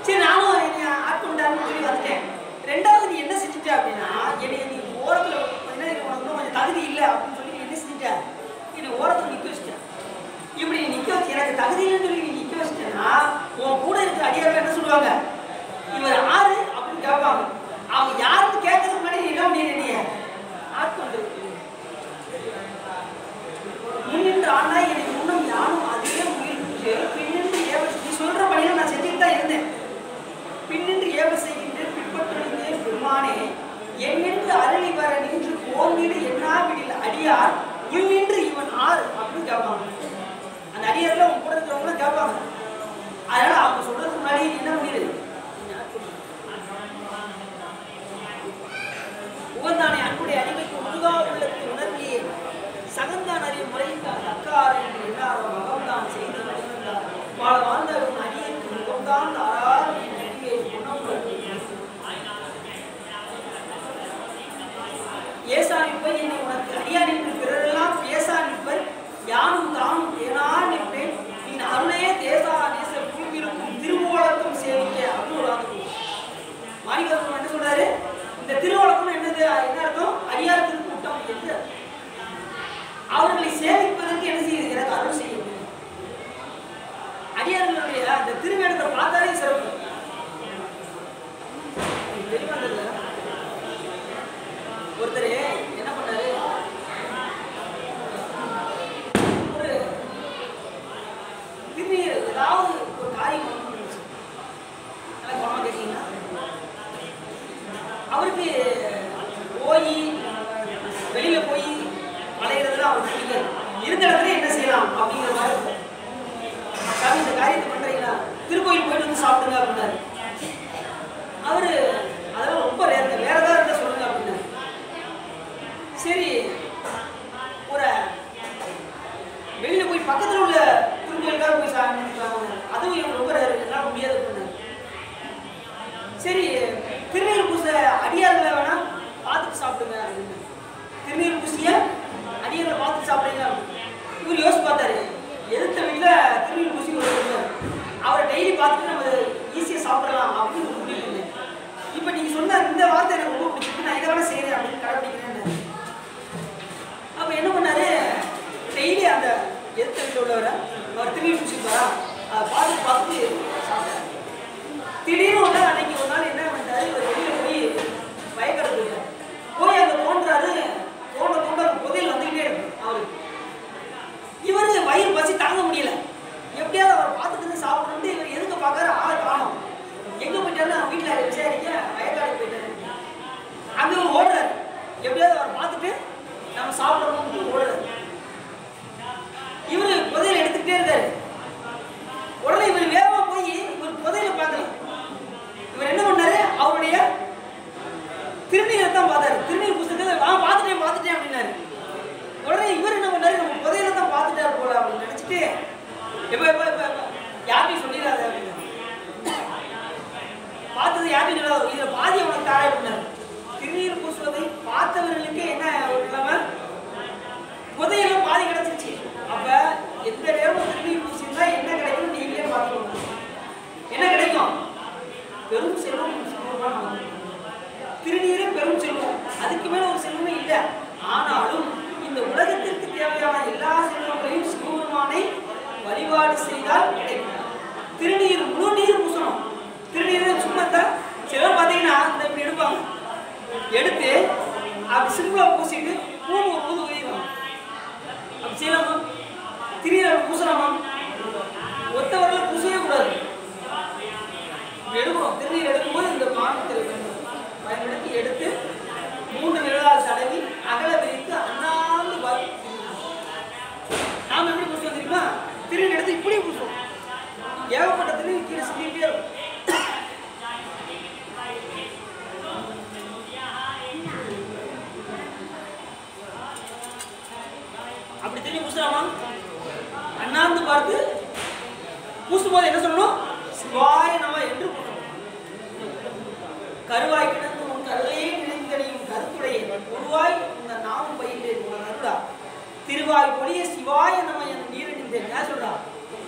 சரி, நானும் என்னை ஆட்கொண்டார்னு சொல்லி வந்துட்டேன். ரெண்டாவது நீ என்ன செஞ்சுட்ட அப்படின்னா, என்னை நீ ஓரத்தில் என்ன உனக்கு கொஞ்சம் தகுதி இல்லை அப்படின்னு சொல்லி என்ன செஞ்சுட்ட? என்னை ஓரத்தில் நிற்க வச்சுட்டேன். இப்படி நீ நிற்க வச்சு எனக்கு தகுதி இல்லைன்னு சொல்லி நீ நிற்க வச்சுட்டேன்னா உன் கூட இருக்கிற அடியார் ஓம் வீடு என்ன வீடில் அடியார் உள் நின்று இவன் ஆறு அப்படின்னு கேட்பாங்க. அந்த அடியார்ல உங்க கூட இருக்கிறவங்க கேட்பாங்க. அதனால அவங்க சொல்றதுக்கு முன்னாடி என்ன பண்ணிடு உகந்தானே அன்புடைய அடிமைக்கு முருகா உள்ளத்தை உணர்வியே சகந்தான் அறிய முறையிட்டார் தக்கார் என்று எல்லாரும் மகம்தான் செய்து நடந்தார் வாழ வாழ்ந்த அடியருக்கு முகம்தான் தாரார் ஏசா நிற்பர் என்னை உனக்கு அடியார் என்று பிறரெல்லாம் பேசா நிற்பர் யானும் தானும் ஏனா நிற்பேன் நீ அருளே தேசா நேச பூமிருக்கும் திருவோலக்கம் சேவிக்க அப்படின்னு ஒரு ஆகும். மாணிக்கம் என்ன சொல்றாரு? இந்த திருவோலக்கம் என்னது? என்ன அர்த்தம்? அடியார் திருக்கூட்டம் என்று அவர்களை சேவிப்பதற்கு என்ன செய்யுது? எனக்கு அருள் செய்ய அடியார்களுடைய அந்த திருவேடத்தை பார்த்தாலே சிறப்பு. ஒருத்தர் என்ன பண்ணாரு? ஒரு திருநீர் ஏதாவது ஒரு காரியம் நல்லா கவனமா கேட்டீங்கன்னா அவருக்கு போய் வெளியில போய் அலைகிறதுல அவருக்கு பிடிக்காது. இருந்த இடத்துல என்ன செய்யலாம் அப்படிங்கிற மாதிரி இருக்கும். சாமி இந்த காரியத்தை பண்றீங்களா? திருக்கோயில் போயிட்டு வந்து சாப்பிடுங்க அப்படின்னாரு. அவரு அதெல்லாம் ரொம்ப வேற ஏதாவது இருந்தா சொல்லுங்க அப்படின்னாரு. சரி, ஒரு வெளியில போய் பக்கத்துல உள்ள திருக்கோயிலுக்காக போய் சாப்பிடுறாங்க. அதுவும் எனக்கு ரொம்ப எல்லாம் முடியாது அப்படின்னாரு. சரி, திருநீர் பூச அடியார்களை வேணா பார்த்துட்டு சாப்பிடுங்க அப்படின்னு. திருநீர் பூசிய அடியார்களை பார்த்துட்டு சாப்பிடுறீங்க. இவர் யோசிச்சு பார்த்தாரு, எதிர்த்த வீட்டில் திருநீர் பூசி அவரை டெய்லி பார்த்துட்டு நம்ம ஈஸியாக சாப்பிடலாம் அப்படின்னு ஒரு முடிவு இல்லை. இப்போ நீங்கள் சொன்ன இந்த வார்த்தை எனக்கு ரொம்ப பிடிச்சிருக்கு, நான் இதை வேணா செய்கிறேன் அப்படின்னு கடைப்பிடிக்கிறேன்னு. அப்போ என்ன பண்ணாரு? டெய்லி அந்த எதிர்த்த வீட்டில் உள்ளவரை அவர் திருநீர் பூசிப்பாரா அதை பார்த்து சாப்பிட்டாரு. திடீர்னு ஒரு நாள் அன்னைக்கு ஒரு நாள் என்ன பண்ணிட்டாரு? இவர் வெளியில் போய் பயக்கடை போய் அங்கே தோன்றாரு. தோண்ட புதையல் வந்துக்கிட்டே இருக்கு அவருக்கு. இவரு வயிறு பசி தாங்க முடியல. எப்படியாவது அவரை பார்த்துட்டு சாப்பிடணும்னு இவர் எதுக்கு பார்க்கறாரு? ஆளை காணோம். எங்க போயிட்டாரு? வீட்டில் விசாரிக்க வயக்காடு போயிட்டாரு. அங்க இவர் ஓடுறாரு. எப்படியாவது அவரை பார்த்துட்டு நம்ம சாப்பிடணும்னு ஓடுறாரு. இவரு புதையல் எடுத்துக்கிட்டே இருக்காரு. உடனே இவர் வேகமா போய் இவர் புதையலை பார்க்கல. இவர் என்ன பண்ணாரு? அவருடைய திருநீரை தான் பார்த்தாரு. திருநீர் புத்தகத்தை பார்த்துட்டேன் அப்படின்னாரு. உடனே இவர் என்ன பண்ணாரு? நம்ம புதையில தான் பார்த்துட்டாரு போல அப்படின்னு நினைச்சிட்டு யார்ட்டையும் சொல்லிடாது அப்படின்னு பார்த்தது யார்ட்டையும் சொல்லாது. இதுல பாதி அவனுக்கு தாரே அப்படின்னாரு. திருநீர் பூசுவதை பார்த்தவர்களுக்கு என்ன ஒரு இல்லாம புதையெல்லாம் பாதி கிடைச்சிருச்சு. அப்ப எந்த நேரமும் திருநீர் பூசிருந்தா என்ன கிடைக்கும் நீங்களே பார்த்துக்கோங்க. என்ன கிடைக்கும்? பெரும் செல்வம். திருநீரே பெரும் செல்வம். அதுக்கு மேல ஒரு செல்வமே இல்லை. ஆனாலும் இந்த உலகத்திற்கு தேவையான எல்லா செல்வங்களையும் சிவபெருமானை வழிபாடு செய்தால் கிடைக்கும். திருநீர் முழு நீர் பூசணும். திருநீர் சும்மா சிலர் பார்த்தீங்கன்னா இந்த இப்படி எடுப்பாங்க. எடுத்து அப்படி சிம்பிளா பூசிட்டு பூமி ஒரு ஊது உயிரும். அப்படி செய்யலாமா? திருநீர் பூசலாமா? ஒத்த வரல பூசவே கூடாது. எடுக்கணும். திருநீர் எடுக்கும்போது இந்த மாநிலத்தில் பயன்படுத்தி எடுத்து 3 நிழலால் தடவி அகல விரித்து அண்ணாந்து நாம எப்படி பூசுவோம் தெரியுமா? திருநீர் எடுத்து இப்படி பூசுவோம். ஏகப்பட்ட திருநீர் கீழே சிந்திட்டே இருக்கும். அப்படி திருநீர் பூசலாமா? அண்ணாந்து பார்த்து பூசும்போது என்ன சொல்லணும்? சிவாய நம என்று பூசணும். கருவாய் கிடந்து உன் கல்லே நினைந்தடையும் கருத்துடைய உருவாய் இந்த நாமும் பயின்றேன் உனக்கு அருளா திருவாய் பொழிய சிவாய நம என் நீரணிந்தேன். ஏன் சொல்றா?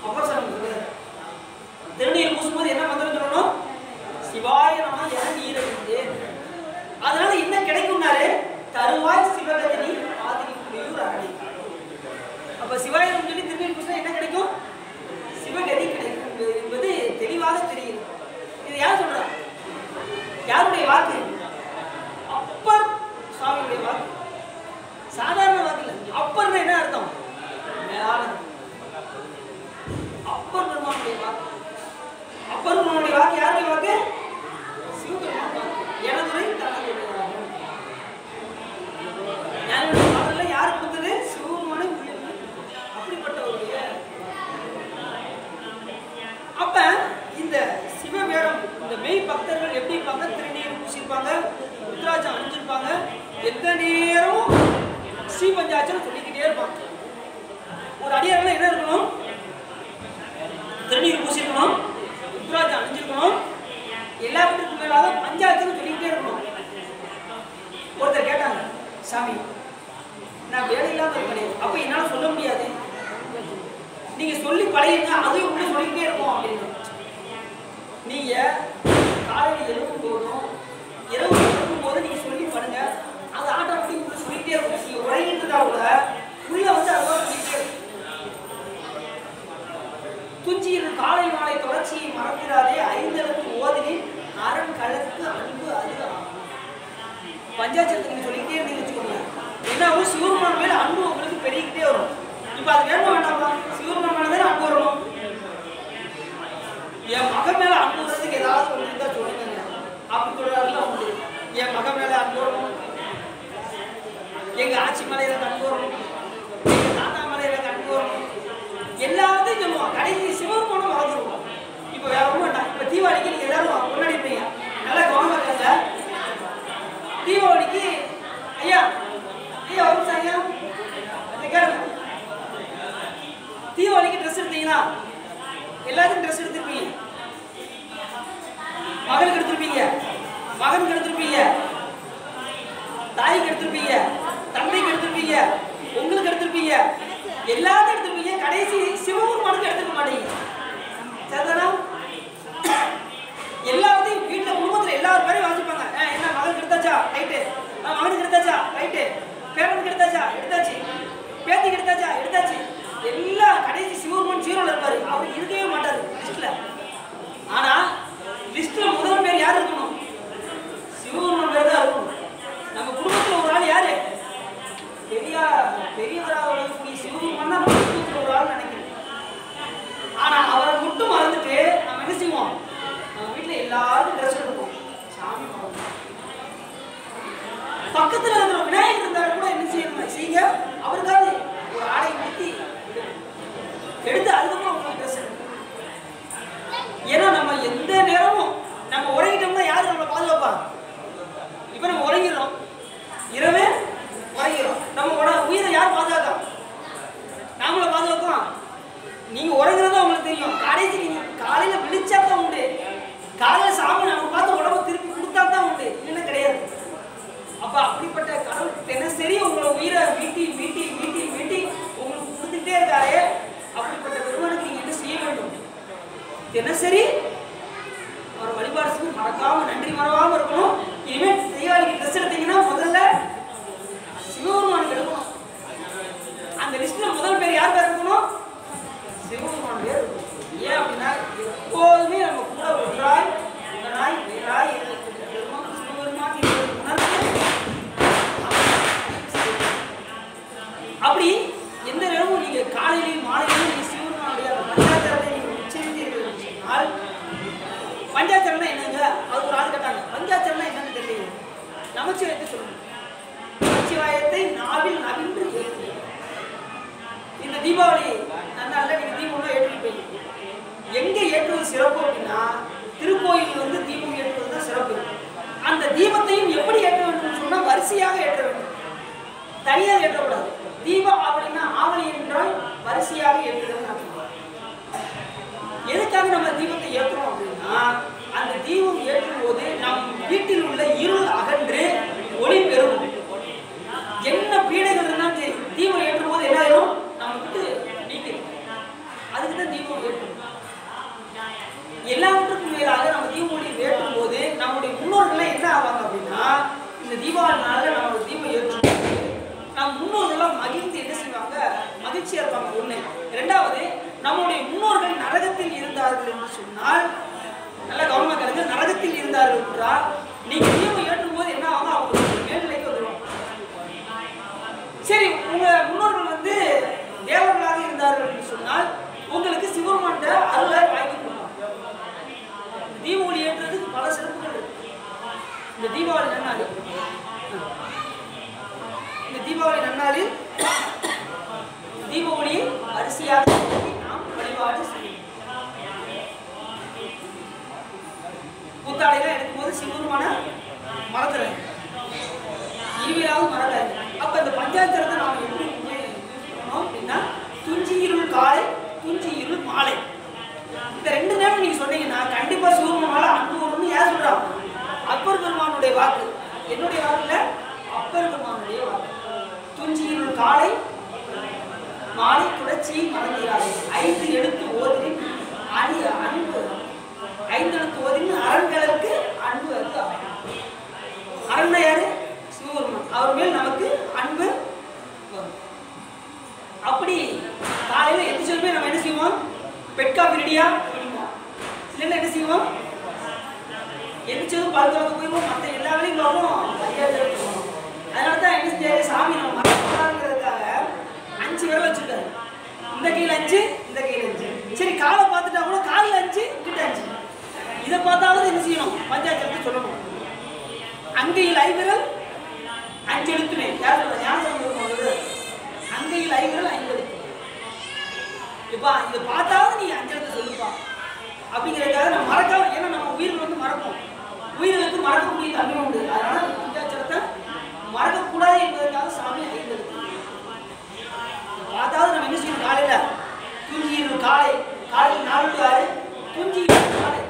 அப்புறம் சொல்லுங்க. திருநீர் பூசும்போது என்ன மந்திரம் சொல்லணும்? சிவாய நம என நீரணிந்தேன். அதனால என்ன கிடைக்கும்னாரு? தருவாய் சிவகதி ஆதிரி புலியூர் அரணி. அப்ப சிவாயம் சொல்லி திருநீர் பூசினா என்ன கிடைக்கும்? சிவகதி கிடைக்கும் என்பது தெளிவாக தெரியுது. இது யார் சொல்றா? யாருடைய வாக்கு? அப்பர் சுவாமியுடைய வாக்கு. சாதாரண வாக்கு இல்லை. அப்பர்னா என்ன அர்த்தம்? அப்பர் பெருமானுடைய வாக்கு. அப்பர் பெருமானுடைய வாக்கு யாருடைய வாக்கு? சிவபெருமான் வாக்கு. எனதுரை தனதுரை. மெய் பக்தர்கள் எப்படி இருப்பாங்க? திருநீர் பூசிருப்பாங்க, ருத்ராட்சம் அணிஞ்சிருப்பாங்க, எந்த நேரமும் ஸ்ரீ பஞ்சாட்சரம் சொல்லிக்கிட்டே இருப்பாங்க. ஒரு அடியார்கள் என்ன இருக்கணும்? திருநீர் பூசிருக்கணும், ருத்ராட்சம் அணிஞ்சிருக்கணும், எல்லாவற்றுக்கும் மேலாக பஞ்சாட்சரம் சொல்லிக்கிட்டே இருக்கணும். ஒருத்தர் கேட்டாங்க, சாமி நான் வேலை இல்லாம இருக்கேன், அப்ப என்னால சொல்ல முடியாது, நீங்க சொல்லி பழகிருங்க, அதையும் உள்ள சொல்லிக்கிட்டே இருக்கும் அப்படின்னு. நீங்க காலையில் எழுப்பும் போதும் இரவு எழுப்பும் போது நீங்க சொல்லி பண்ணுங்க, அது ஆட்டோமேட்டிக் உள்ள சொல்லிக்கிட்டே இருக்கும். நீங்க உரையிட்டு இருந்தா கூட உள்ள வந்து அதான் சொல்லிக்கிட்டே இருக்கும். துஞ்சியில் காலை மாலை தொடர்ச்சியை மறந்துடாதே, ஐந்தெழுத்து ஓதினின் அரண் களத்துக்கு அன்பு அது பஞ்சாட்சரத்தை நீங்க சொல்லிக்கிட்டே இருந்தீங்கன்னு வச்சுக்கோங்க, என்ன சிவபெருமான் மேல அன்பு உங்களுக்கு பெருகிக்கிட்டே வரும். இப்ப அது வேணுமா வேண்டாமா? சிவபெருமான் மேல தானே அன்பு வரணும். என் மகன் மேல அன்பு வரதுக்கு ஏதாவது ஒன்று இருந்தா சொல்லுங்க அப்படி சொல்றாருல உண்டு. என் மகன் மேல அன்பு வரணும், எங்க ஆட்சி மேல எனக்கு அன்பு வரணும், எங்க தாத்தா மேல எனக்கு அன்பு வரணும், எல்லாத்தையும் சொல்லுவோம். கடைசி சிவபெருமானும் மறந்துடுவோம். இப்ப வேற ஒன்றும் வேண்டாம். இப்ப தீபாவளிக்கு நீங்க எல்லாரும் கொண்டாடிப்பீங்க, நல்லா கவனமா இருக்காங்க. தீபாவளிக்கு ஐயா ஐயா ஒரு ஐயா தீபாவளிக்கு ட்ரெஸ் எடுத்தீங்களா? எல்லாத்துக்கும் ட்ரெஸ் எடுத்துருப்பீங்க. மகளுக்கு எடுத்திருப்பீங்க, மகனுக்கு எடுத்திருப்பீங்க, தாய்க்கு எடுத்திருப்பீங்க, தந்தைக்கு எடுத்திருப்பீங்க, உங்களுக்கு எடுத்திருப்பீங்க, எல்லாரும் எடுத்திருப்பீங்க. கடைசி சிவபெருமானுக்கு எடுத்துக்க மாட்டீங்க. சரிதானா? எல்லாத்தையும் வீட்டுல குடும்பத்துல எல்லாரும் பேரையும் வாசிப்பாங்க. என்ன மகளுக்கு எடுத்தாச்சா? ரைட்டு. மகனுக்கு எடுத்தாச்சா? ரைட்டு. பேரனுக்கு எடுத்தாச்சா? எடுத்தாச்சு. பேத்திக்கு எடுத்தாச்சா? எடுத்தாச்சு. எல்லா கடைசி சிவபெருமான் ஜீரோல இருப்பாரு, அவர் இருக்கவே மாட்டாரு லிஸ்ட்ல. ஆனா லிஸ்ட்ல முதல் பேர் யார் இருக்கணும்? சிவபெருமான் பேர் தான் இருக்கணும். நம்ம குடும்பத்துல ஒரு ஆள் யாரு? பெரியவராக சிவபெருமான் தான் நம்ம குடும்பத்துல ஒரு ஆள் நினைக்கிறேன். ஆனா அவரை மட்டும் மறந்துட்டு நம்ம என்ன செய்வோம்? நம்ம வீட்டுல எல்லாரும் ட்ரெஸ் எடுப்போம், சாமி பக்கத்துல இருக்கிற விநாயகர் இருந்தாரு கூட என்ன செய்யணும்? செய்யுங்க, அவருக்காவது ஒரு ஆடை ஊற்றி எடுத்து அதுக்கப்புறம் உங்களுக்கு ட்ரெஸ் எடுக்கணும். ஏன்னா நம்ம எந்த நேரமும் நம்ம உறங்கிட்டோம்னா யாரு நம்மளை பாதுகாப்பா? இப்ப நம்ம உறங்கிடுறோம், இரவே உறங்கிடும், நம்ம உயிரை யார் பாதுகாக்கா? நாமளை பாதுகாக்கலாம். நீங்க உறங்குறதா உங்களுக்கு தெரியும். கடைசி நீங்க காலையில விழிச்சா தான் உண்டு, காலையில சாமி நம்ம பார்த்து உடம்பு திருப்பி கொடுத்தா தான் உண்டு, இல்லைன்னா கிடையாது. அப்ப அப்படிப்பட்ட கடவுள் தினசரி உங்களை உயிரை மீட்டி மீட்டி மீட்டி மீட்டி உங்களுக்கு கொடுத்துட்டே இருக்காரு. அப்படிப்பட்ட பெருமானுக்கு நீங்க என்ன செய்ய வேண்டும்? தினசரி அவர் வழிபாடு செய்து மறக்காம நன்றி மறவாம இருக்கணும். இனிமே தீபாவளிக்கு ட்ரெஸ் எடுத்தீங்கன்னா முதல்ல சிவபெருமானுக்கு எடுக்கணும். அந்த லிஸ்ட்ல முதல் பேர் யார் பேர் இருக்கணும்? சிவபெருமான் பேர் இருக்கணும். ஏன் அப்படின்னா எப்போதுமே நம்ம கூட ஒன்றாய் உடனாய் வேறாய் சிவபெருமான் அப்படி எந்த நேரமும் நீங்க காலையிலையும் மாலையிலையும் நீங்க சிவபெருமானுடைய பஞ்சாட்சரத்தை நீங்க உச்சரித்தீர்கள் சொன்னால், பஞ்சாட்சரம்னா என்னங்க? அது ஒரு ஆள் கேட்டாங்க, பஞ்சாட்சரம்னா என்னன்னு தெரியல. நமச்சிவாயத்தை சொல்லணும். நமச்சிவாயத்தை நாவில் நவின்று ஏற்று. இந்த தீபாவளி நன்னால நீங்க தீபம்லாம் ஏற்றிருப்பீங்க. எங்க ஏற்றுவது சிறப்பு அப்படின்னா திருக்கோயில் வந்து தீபம் ஏற்றுவது தான் சிறப்பு. அந்த தீபத்தையும் எப்படி ஏற்ற வேண்டும் சொன்னா வரிசையாக ஏற்ற வேண்டும், தனியாக ஏற்றக்கூடாது. தீப ஆவலின்னா ஆவலி என்றால் வரிசையாக ஏற்றுறது. எதுக்காக நம்ம தீபத்தை ஏற்றுறோம் அப்படின்னா, அந்த தீபம் ஏற்றும் போது நம் வீட்டில் உள்ள இருள் அகன்று ஒளி பெறும். என்ன பீடைகள் இருந்தாலும் தீபம் ஏற்றும் போது என்ன ஆயிரும்? நம்ம விட்டு நீக்கிடும். அதுக்குதான் தீபம் ஏற்றும். எல்லாவற்றுக்கும் மேலாக நம்ம தீபாவளி ஏற்றும் போது நம்முடைய முன்னோர்கள் என்ன ஆவாங்க அப்படின்னா, இந்த தீபாவளி நாளில் நம்மளோட தீபம் ஏற்றும் நம் முன்னோர்கள்லாம் மகிழ்ந்து என்ன செய்வாங்க? மகிழ்ச்சியா இருப்பாங்க. ஒண்ணு. இரண்டாவது, நம்முடைய முன்னோர்கள் நரகத்தில் இருந்தார்கள் என்று சொன்னால், நல்ல கவனமா கேளுங்க, நரகத்தில் இருந்தார்கள் என்றால் நீங்க தீபம் ஏற்றும் போது என்ன ஆகும்? அவங்க மேல்நிலைக்கு வந்துடும். சரி, உங்க முன்னோர்கள் வந்து தேவர்களாக இருந்தார்கள் என்று சொன்னால் உங்களுக்கு சிவபெருமான் அருளை வாங்கி கொடுப்பாங்க. தீபாவளி ஏற்றுறதுக்கு பல சிறப்புகள் இருக்கு. இந்த தீபாவளி நன்னாளில் தீபாவளியை வரிசையாக நாம் வழிபாடு செய்யணும். புத்தாடையெல்லாம் எடுக்கும்போது சிவருமான மறந்துடுறேன், இனிமையாவது மறக்காது. அப்போ இந்த பஞ்சாட்சரத்தை நாம் எப்படி உபயோகிக்கணும் அப்படின்னா, துஞ்சி இருள் காலை, துஞ்சி இருள் மாலை, இந்த 2 நேரம் நீங்க சொன்னீங்கன்னா கண்டிப்பா சிவபெருமானால அன்பு வரும்னு யார் சொல்றாங்க? அப்பர் பெருமானுடைய வாக்கு, என்னுடைய வாக்கு இல்ல, அப்பர் பெருமானுடைய வாக்கு. துஞ்சி இருள் காலை மாலை துளச்சி மறந்தீராது, 5 எழுத்து ஓதின் அணி அன்பு, 5 எழுத்து ஓதின் அரண்களுக்கு அன்பு வந்து அரண்னா யாரு? சிவபெருமான். அவர் மேல் நமக்கு அன்பு வரும். அப்படி காலையில எந்திரிச்சதுமே நம்ம என்ன செய்வோம்? பெட் காபி ரெடியா குடிப்போம், இல்லைன்னா என்ன செய்வோம்? எந்திரிச்சதும் பல் துலக்க போயிடுவோம், மற்ற எல்லா வேலையும் போவோம். அதனால தான் என்ன செஞ்சாரு சாமி, நம்ம மறந்துறதுக்காக 5 விரல் வச்சிருக்காரு. இந்த கையில் 5, இந்த கையில் 5. சரி, காலை பார்த்துட்டா கூட காலில் 5, கிட்ட 5. இதை பார்த்தாவது என்ன செய்யணும்? பஞ்சாட்சரத்தை சொல்லணும். அங்கையில் 5 விரல் 5 எழுத்துமே. யார் சொல்ற? ஞானம் சொல்லுவது. அங்கையில் 5 விரல் 5 எழுத்து. இப்பா இதை பார்த்தாவது நீ 5 எழுத்து சொல்லுப்பா அப்படிங்கிறதுக்காக நம்ம மறக்காம, ஏன்னா நம்ம உயிர்கள் வந்து மறப்போம், உயிர்களுக்கு மறக்கக்கூடிய தன்மை உண்டு. அதனால பஞ்சாட்சரத்தை மறக்கக்கூடாது என்பதற்காக சாமி 5 எழுத்து. பார்த்தாவது நம்ம என்ன செய்யணும்? காலையில துஞ்சி இருள் காலை, காலையில் 4 to 6, துஞ்சி இருள் காலை,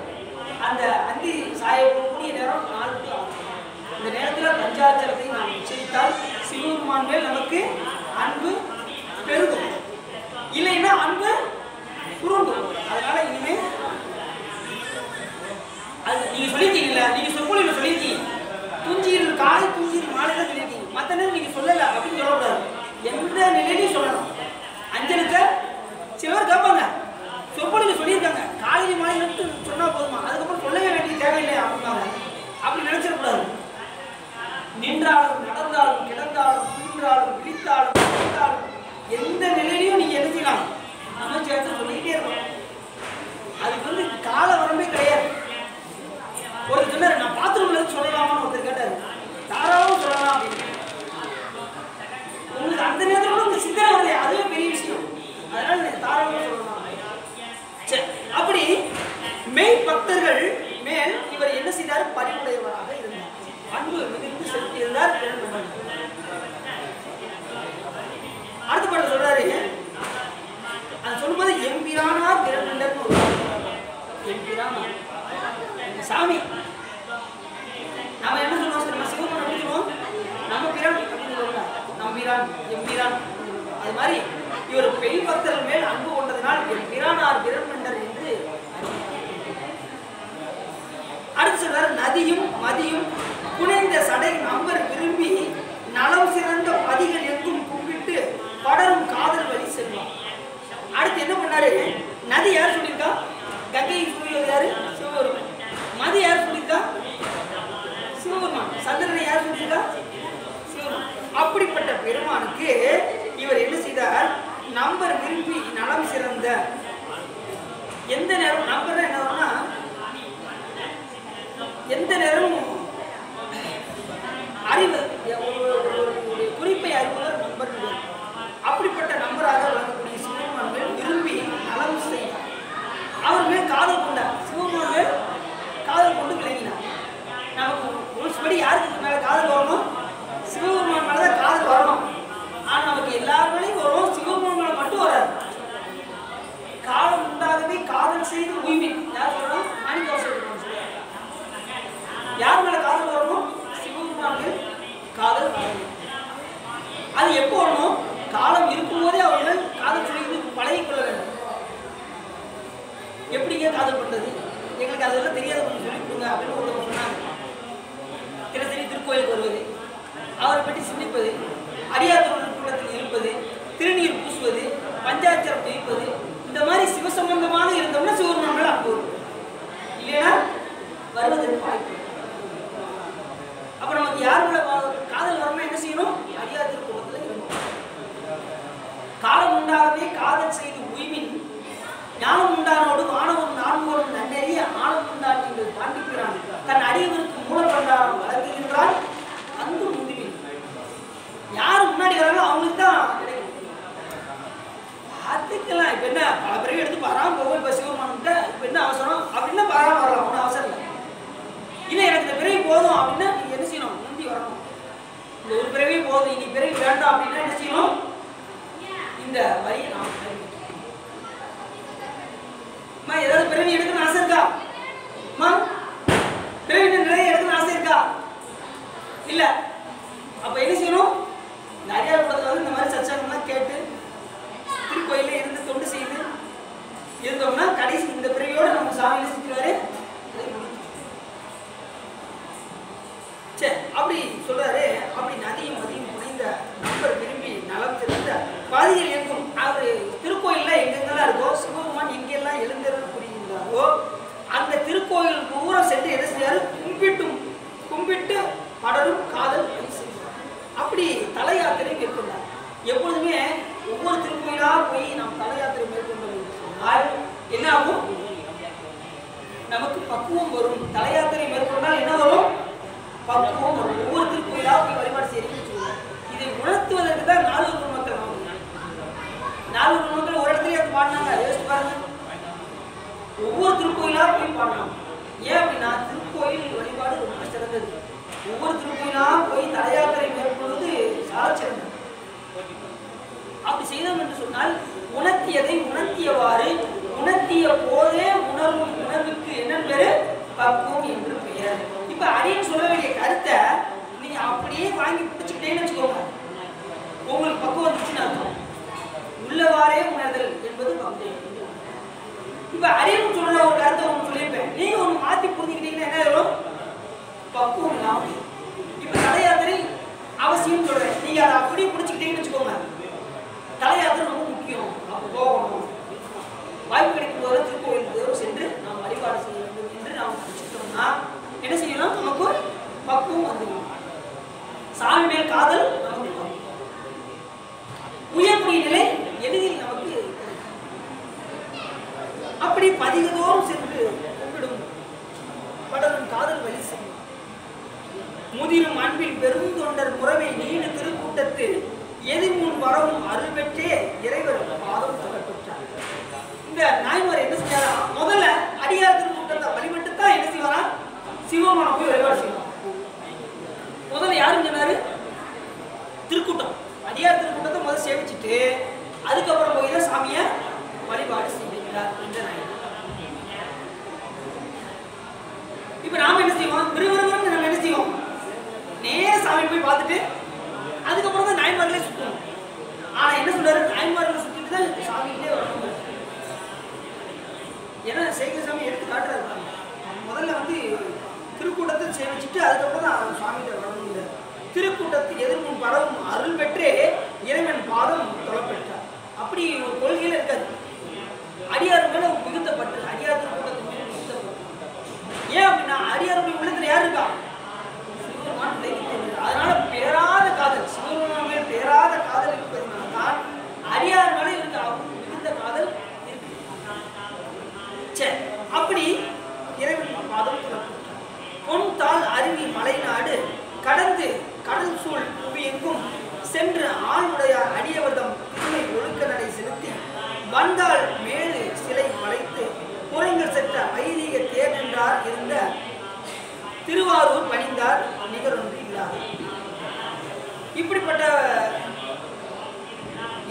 அந்த அந்தி சாய போகக்கூடிய நேரம் 4 to 6. இந்த நேரத்தில் பஞ்சாட்சரத்தை நாம் உச்சரித்தால் சிவபெருமான் மேல் நமக்கு அன்பு பெருகும், இல்லைன்னா அன்பு குறும்பும். அதனால இனிமே அது நீங்க சொல்லியிருக்கீங்கல்ல, நீங்க சொற்பொழிவுல சொல்லியிருக்கீங்க, துஞ்சி இருள் காலை துஞ்சி இருள் மாலை தான் சொல்லியிருக்கீங்க. மற்ற நேரம் நீங்க சொல்லல அப்படின்னு சொல்லக்கூடாது, எந்த நிலையிலையும் சொல்லணும். அஞ்சலுக்கு சிலர் கேட்பாங்க, சொற்பொழிவு சொல்லியிருக்காங்க, காலையில் மாலை மட்டும் சொன்னா போதுமா, அதுக்கப்புறம் சொல்லவே வேண்டிய தேவையில்லை அப்படின்னாங்க. அப்படி நினைச்சிடக்கூடாது. நின்றாலும் நடந்தாலும் கிடந்தாலும் நின்றாலும் விழித்தாலும் விழித்தாலும் எந்த நிலையிலையும் நீங்க என்ன செய்யலாம்? நம்ம சேர்த்து சொல்லிக்கிட்டே இருக்கணும். அதுக்கு வந்து கால வரம்பே கிடையாது. ஒரு சொன்னார், நான் பாத்ரூம்ல சொல்லலாமான்னு ஒருத்தர் கேட்டாரு. தாராளம் சொல்லலாம் அப்படின்னு. உங்களுக்கு அந்த நேரத்தில் கூட உங்க சிந்தனை வருது, அதுவே பெரிய விஷயம். அதனால நீங்க தாராளமா சொல்லலாம். சரி, அப்படி மெய் பக்தர்கள் மேல் இவர் என்ன செய்தார்? பரிவுடையவராக இருந்தார், அன்பு மிகுந்து செலுத்தியிருந்தார். அடுத்த பாட்டு சொல்றாரு, அது சொல்லும்போது எம்பிரானார் பிறந்தர், எம்பிரானார் சாமி. நம்ம என்ன சொல்லுவோம்? நம்ம சிவபெருமான் எப்படி சொல்லுவோம்? நம்ம பிரான் அப்படின்னு சொல்லுவோம், நம்ம பிரான் எம்பிரான். அது மாதிரி இவர் பெண் பக்தர்கள் மேல் அன்பு கொண்டதனால் எம்பிரானார் பிறந்தர் என்று. அடுத்து சொல்றாரு, நதியும் மதியும் புனைந்த சடை நம்பர் விரும்பி நலம் சிறந்த பதிகள் எங்கும் கும்பிட்டு படரும் காதல் வழி செல்வான். அடுத்து என்ன பண்ணாரு? நதி யார் சொல்லியிருக்கா? கங்கையை சொல்லியது யாரு? சிவபெருமான். மதி யார் சொல்லியிருக்கா? சிவபெருமான். சந்திரனை யார் சொல்லியிருக்கா? சிவபெருமான். அப்படிப்பட்ட பெருமானுக்கு இவர் என்ன செய்தார்? நம்பர் விரும்பி நலம் சிறந்த. எந்த நேரம் நம்பர் என்ன வரும்னா, எந்த நேரமும் அறிவு, குறிப்பை அறிவுவர் நம்பர். அப்படிப்பட்ட நம்பராக வழங்கக்கூடிய சிவபெருமான் விரும்பி நலம் செய்தார். அவர் மேல் காதல் கொண்டார், சிவபெருமான் மேல் காதல் கொண்டு விளங்கினார். நமக்கு ரூல்ஸ் படி யாருக்கு மேல காதல் வரணும்? சிவபெருமான் மேலதான் காதல் வரணும். ஆனா நமக்கு எல்லார் மேலேயும் வரும், சிவபெருமான் மேல மட்டும் வராது. காலம் உண்டாகவே காதல் செய்து உய்வின். யார் சொல்லணும்? மாணிக்கவாசகர் சொல்றார். யார் மேல காதல் வரணும்? சிவபெருமான் மேல் காதல் வரணும். அது எப்போ வரணும்? காலம் இருக்கும்போதே அவர்கள் காதல் சொல்லி பழகி கொள்ள வேண்டும். எப்படிங்க காதல் பண்றது? எங்களுக்கு அதெல்லாம் தெரியாத கொஞ்சம் சொல்லி கொடுங்க அப்படின்னு ஒருத்தவங்க சொன்னாங்க. தினசரி திருக்கோயிலுக்கு வருவது, அவரை பற்றி சிந்திப்பது, அடியாத்தோர் கூட்டத்தில் இருப்பது, திருநீர் பூசுவது, பஞ்சாட்சரம் ஜெயிப்பது, இந்த மாதிரி சிவசம்பந்தமாக இருந்தோம்னா சிவபெருமான் மேல அன்பு வரும். இல்லைன்னா வருவதற்கு வாய்ப்பு. அப்ப நமக்கு யார் மேல காதல் வரணும்? என்ன செய்யணும்? அடியாத்தோர் கூட்டத்தில் இருக்கணும். காலம் உண்டாகவே காதல் செய்து உய்வின் ஞானம் உண்டானோடு வானவரும் நான்கோரும் நன்னெறிய ஆழம் உண்டான் என்று காண்பிக்கிறான். தன் அடியவருக்கு மூலப்பண்டாரம் வழங்குகின்றான். அங்கு முந்திவின் யாரு முன்னாடி வராங்களோ அவங்களுக்கு தான் கிடைக்கும். அதுக்கெல்லாம் இப்ப என்ன பல பிறகு எடுத்து வராம போகும். இப்ப சிவபெருமான் இப்ப பிறவி எடுக்கணும்னு ஆசை இருக்கா? பிறவி நிறைய எடுக்கணும்னு ஆசை இருக்கா? இல்ல. அப்ப என்ன செய்யணும்? நிறைய கூடத்துல வந்து இந்த மாதிரி சச்சங்கம்லாம் கேட்டு திருக்கோயில இருந்து தொண்டு செய்து இருந்தோம்னா கடைசி இந்த பிறவியோட நம்ம சாமியில சுத்திடுவாரு. சரி, அப்படி சொல்றாரு. அப்படி நதியும் மதியும் புனைந்த நண்பர் விரும்பி நலம் தெரிந்த பாதிகள் எங்கும் அவரு திருக்கோயில்ல எங்கெங்கெல்லாம் இருக்கோ சிவபெருமான் எங்கெல்லாம் எழுந்தருள் புரிகின்றாரோ அந்த திருக்கோயில் பூரா சென்று என்ன செய்யாரு? கும்பிட்டு படரும் காதல் செய்வார். அப்படி தல யாத்திரை மேற்கொண்டார். எப்பொழுதுமே ஒவ்வொரு திருக்கோயிலா போய் நாம் தல யாத்திரை மேற்கொண்டோம் என்று சொன்னால் என்ன ஆகும்? நமக்கு பக்குவம் வரும். தல யாத்திரை மேற்கொண்டால் என்ன வரும்? பக்குவம் வரும். ஒவ்வொரு திருக்கோயிலா போய் வழிபாடு செய்யறீங்கன்னு சொல்லுவாங்க. இதை உணர்த்துவதற்கு தான் நாலூர் மக்கள் ஒரு இடத்துல பாடினாங்க. யோசிச்சு பாருங்க. ஒவ்வொரு திருக்கோயிலா போய் பாடினாங்க. ஏன் அப்படின்னா திருக்கோயில் வழிபாடு ரொம்ப சிறந்தது. ஒவ்வொரு திருக்கோயிலா போய் தல யாத்திரை மேற்கொள்வது சால சிறந்தது. அப்படி செய்தோம் என்று சொன்னால் உணர்த்தியதை உணர்த்தியவாறு உணர்த்திய போதே உணர்வும் உணர்வுக்கு என்ன பேரு? பக்குவம் என்று பெயர். இப்ப அடியன் சொல்ல வேண்டிய கருத்தை நீங்க அப்படியே வாங்கி பிடிச்சுக்கிட்டேன்னு வச்சுக்கோங்க. உங்களுக்கு பக்குவம் வந்துச்சுன்னு அர்த்தம். உள்ளவாறே உணர்தல் என்பது பக்குவம். இப்ப அடியன் சொல்ற ஒரு கருத்தை ஒன்று சொல்லியிருப்பேன். நீங்க ஒண்ணு மாத்தி புரிஞ்சுக்கிட்டீங்கன்னா என்ன ஆகும்? பக்குவம் தான். இப்ப தல யாத்திரை அவசியம் சொல்றேன். நீங்க அதை அப்படியே பிடிச்சுக்கிட்டீங்கன்னு வச்சுக்கோங்க. தல யாத்திரை ரொம்ப முக்கியம். அப்ப போகணும். வாய்ப்பு கிடைக்கும் போது திருக்கோயில் சென்று நாம் வழிபாடு செய்ய வேண்டும் என்று நாம் பிடிச்சிட்டோம்னா என்ன செய்யணும்? நமக்கு பக்குவம் வந்துடும். சாமி மேல் காதல் நமக்கு உயர்க்கூடிய நிலை எளிதில் நமக்கு. அப்படி பதிகதோறும் சென்று கும்பிடும் படரும் காதல் வழி செய்யும் முதிரும் அன்பில் பெரும் தொண்டர் முறவை நீடு திருக்கூட்டத்து எதிர்முன் வரவும் அருள் பெற்றே இறைவர் பாதம் தொடர்பெற்றார். இந்த நாயன்மார் என்ன செஞ்சாரா? முதல்ல அடியார் திருக்கூட்டத்தை வழிபட்டு தான் என்ன செய்வாரா? சிவபெருமானை போய் வழிபாடு செய்வார். முதல்ல யாருன்னு சொன்னாரு? திருக்கூட்டம். அடியார் திருக்கூட்டத்தை முதல்ல சேவிச்சுட்டு அதுக்கப்புறம் போய் தான் சாமியை வழிபாடு செய்கிறார் என்ற நாயன்மார். இப்ப நாம என்ன செய்வோம்? விறுவிறுன்னு நம்ம என்ன செய்வோம்? நேர சாமி போய் பார்த்துட்டு அதுக்கப்புறம் தான் நாயன்மார்களே சுத்தணும். ஆனா என்ன சொல்றாரு? நாயன்மார்களை சுத்திட்டு தான் சாமிகிட்டே வரணும். ஏன்னா சேகர சாமி எடுத்து காட்டுறாரு. முதல்ல வந்து திருக்கூட்டத்தை சேவிச்சுட்டு அதுக்கப்புறம் தான் சுவாமிகிட்ட வரணும். திருக்கூட்டத்தில் எதிர்முன் பரவும் அருள் பெற்றே இறைவன் பாதம் தொலைப்பெற்றார். அப்படி ஒரு கொள்கையில இருக்காது. அடியார்கள் மிகுத்தப்பட்டு அடியார் திருக்கூட்டத்தின் மேல் மிகுத்தப்பட்டு. ஏன் அப்படின்னா அடியாருடைய உள்ளத்துல யார் இருக்கா? சிவபெருமான் விளைவித்தது. அதனால பேராத காதல், சிவபெருமான் மேல் பேராத காதல் இருப்பதனால தான் அடியார் மேல இருக்க மிகுந்த காதல் இருக்கு. சரி, அப்படி இறைவன் பாதம் தொலைப்பெற்றார். பொன் தாள் அருவி மலைநாடு கடந்து கடல் சூழ் புவி எங்கும் சென்று ஆளுடைய அடியவர்தம் திருமை ஒழுக்க நடை செலுத்தி வந்தால் மேலு சிலை வளைத்து புறங்கள் செற்ற வைதிக தேர் என்றார் இருந்த திருவாரூர் பணிந்தார் நிகரொன்று இல்லாது. இப்படிப்பட்ட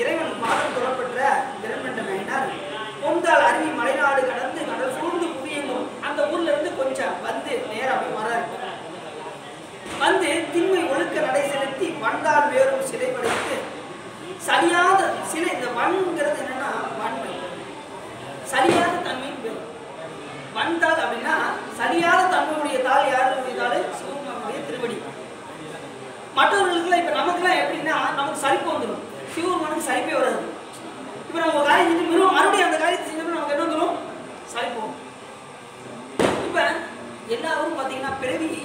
இறைவன் பாதம் தொடர்பெற்ற திறமென்ற நாயனார் பொந்தாள் அருவி மலைநாடு கடந்து கடல் சூழ்ந்து புவியெங்கும் அந்த ஊர்ல இருந்து கொஞ்சம் வந்து நேரம் அப்படி வர வந்து திண்மை ஒழுக்க நடை செலுத்தி வந்தால் வேறும் சிலை படைத்து சரியாத சிலை. இந்த வன்கிறது என்னன்னா வன்மை, சரியாத தன்மையின் பேர். வந்தால் அப்படின்னா சரியாத தன்மையுடைய தாள் யாருடைய தாள்? சிவபெருமானுடைய திருவடி. மற்றவர்களுக்குலாம் இப்ப நமக்குலாம் எப்படின்னா நமக்கு சலிப்பு வந்துடும். சிவபெருமானுக்கு சலிப்பே வராது. இப்ப நம்ம ஒரு காரியம் செஞ்சு மறுபடியும் அந்த காரியத்தை செஞ்சோம்னா நமக்கு என்ன வந்துடும்? சலிப்போம். இப்ப எல்லாரும் பாத்தீங்கன்னா பிறவிக்கு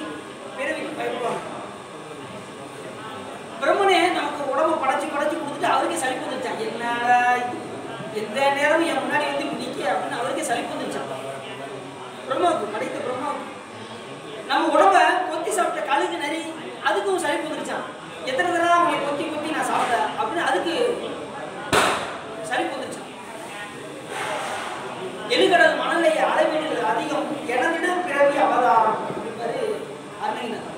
பயப்படுவாங்க. பிரம்மனே நமக்கு உடம்பு படைச்சு கொடுத்துட்டு அவருக்கே சலிப்பு வந்துருச்சான். என்னடா எந்த நேரமும் என் முன்னாடி வந்து நிக்க அப்படின்னு அவருக்கே சலிப்பு வந்துருச்சான். பிரம்மாவுக்கு படைத்த பிரம்மாவுக்கு நம்ம உடம்ப கொத்தி சாப்பிட்ட கழுகு நரி அதுக்கும் சலிப்பு வந்துருச்சான். எத்தனை தடவை அவங்களை கொத்தி நான் சாப்பிட்டேன் அப்படின்னு அதுக்கு சலிப்பு வந்துருச்சான். எழுகடல் மணலை அளவீடுகள் அதிகம் எனதிடம் பிறவி அவதாரம் அப்படின்பாரு அருணகிரிநாதர்.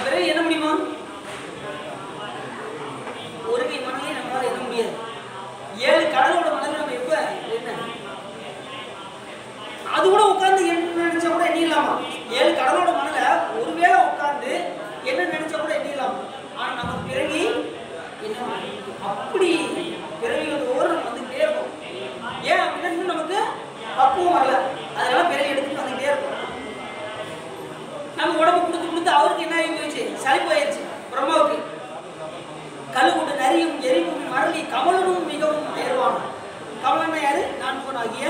பிறகு என்ன முடியுமா? ஒரு கை மணலே நம்மளால என்ன முடியாது. 7 கடலோட மணல் நம்ம எப்ப என்ன ஆமா 7 கடலோட மணல ஒருவேளை உட்கார்ந்து என்ன நினைச்சா கூட எண்ணிடலாம். ஆனா நம்ம பிறவி என்ன அப்படி பிறவிகளோடு நம்ம வந்துகிட்டே இருக்கோம். ஏன் அப்படின்னு நமக்கு பக்குவம் வரல. அதனால பிறவி எடுத்துட்டு வந்துகிட்டே இருக்கும். நம்ம உடம்பு கொடுத்து கொடுத்து அவருக்கு என்ன ஆகி போயிடுச்சு, சளிப்பு ஆயிடுச்சு. பிரம்மாவுக்கு கழுவுடு நரியும் எரிவும் மரளி கமலனும் மிகவும் அயர்வான். கமலன் யாரு? நான் ஆகிய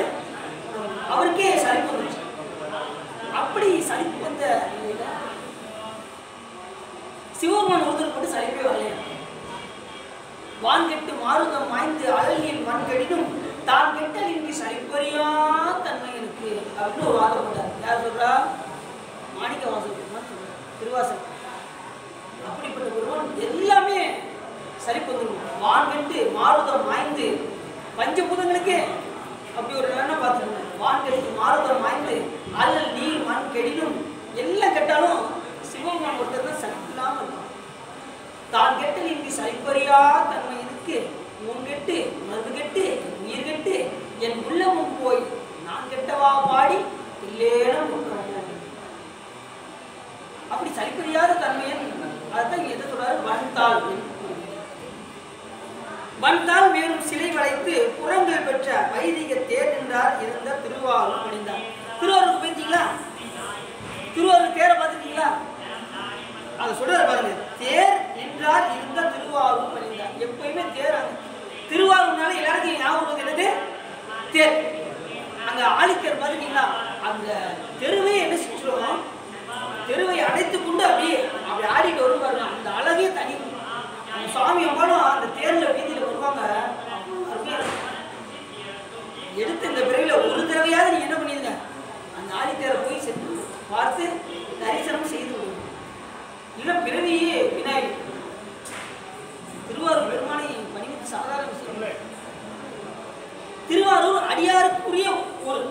அவருக்கே சளிப்பு வந்துச்சு. அப்படி சளிப்பு வந்த சிவபெருமான் ஒருத்தர் கொண்டு சளிப்பே வரலையா. வான்கெட்டு மாறுதம் மாய்ந்து அழகில் மண்கடினும் தான் கெட்டல் இன்றி சளிப்பறியா தன்மை எனக்கு அப்படின்னு ஒரு வாதம் போட்டார். யார் சொல்றா? மாணிக்க வாசகர் திருவாசகம். அப்படிப்பட்ட ஒருவன் எல்லாமே சளிப்பு வந்துடும். வான்கெட்டு மாறுதம் மாய்ந்து பஞ்சபூதங்களுக்கே அப்படி ஒரு நிலைமை பார்த்துக்கணும். வான்கெட்டு மாறுதம் மாய்ந்து அல்லல் நீர் மண் கெடினும் எல்லாம் கெட்டாலும் சிவபெருமான் ஒருத்தர் தான் சக்தி இல்லாமல் இருக்கும். தான் கெட்டல் இன்றி சளிப்பறியா தன்மை இருக்கு. முன் கெட்டு மருந்து கெட்டு உயிர் கெட்டு என் உள்ளமும் போய் நான் கெட்டவா பாடி இல்லேனும் அப்படி சளிப்பறியாத தன்மையன். அதுதான் எதை சொல்றாரு? வன்தாள். வன்தாள் மேலும் சிலை வளைத்து புறங்கள் பெற்ற வைதிக தேர் நின்றார் இருந்த திருவாரூர் பணிந்தார். திருவாரூருக்கு போயிருக்கீங்களா? திருவாரூர் தேரை பார்த்துருக்கீங்களா? அதை சொல்றாரு பாருங்க. தேர் நின்றார் இருந்த திருவாரூர் பணிந்தார். எப்பயுமே தேர் திருவாரூர்னால எல்லாருக்கும் ஞாபகம் என்னது? தேர். அங்க ஆழித்தேர் பார்த்துருக்கீங்களா? அந்த தெருவே என்ன செஞ்சிடும், தெருவை அடைத்து கொண்டு அப்படியே அப்படி ஆடிட்டு வரும் பாருங்க. அந்த அழகே தனி. அந்த சுவாமி அம்மாலும் அந்த தேர்ல வீதியில வருவாங்க. எடுத்து இந்த பிறவில ஒரு தடவையாவது நீங்க என்ன பண்ணிருங்க, அந்த ஆழித்தேரை போய் சென்று பார்த்து தரிசனம் செய்து விடுங்க. இல்ல பிறவியே விநாயகர். திருவாரூர் பெருமானை பணிவித்து சாதாரண விஷயம் இல்லை. திருவாரூர் அடியாருக்குரிய ஊர்,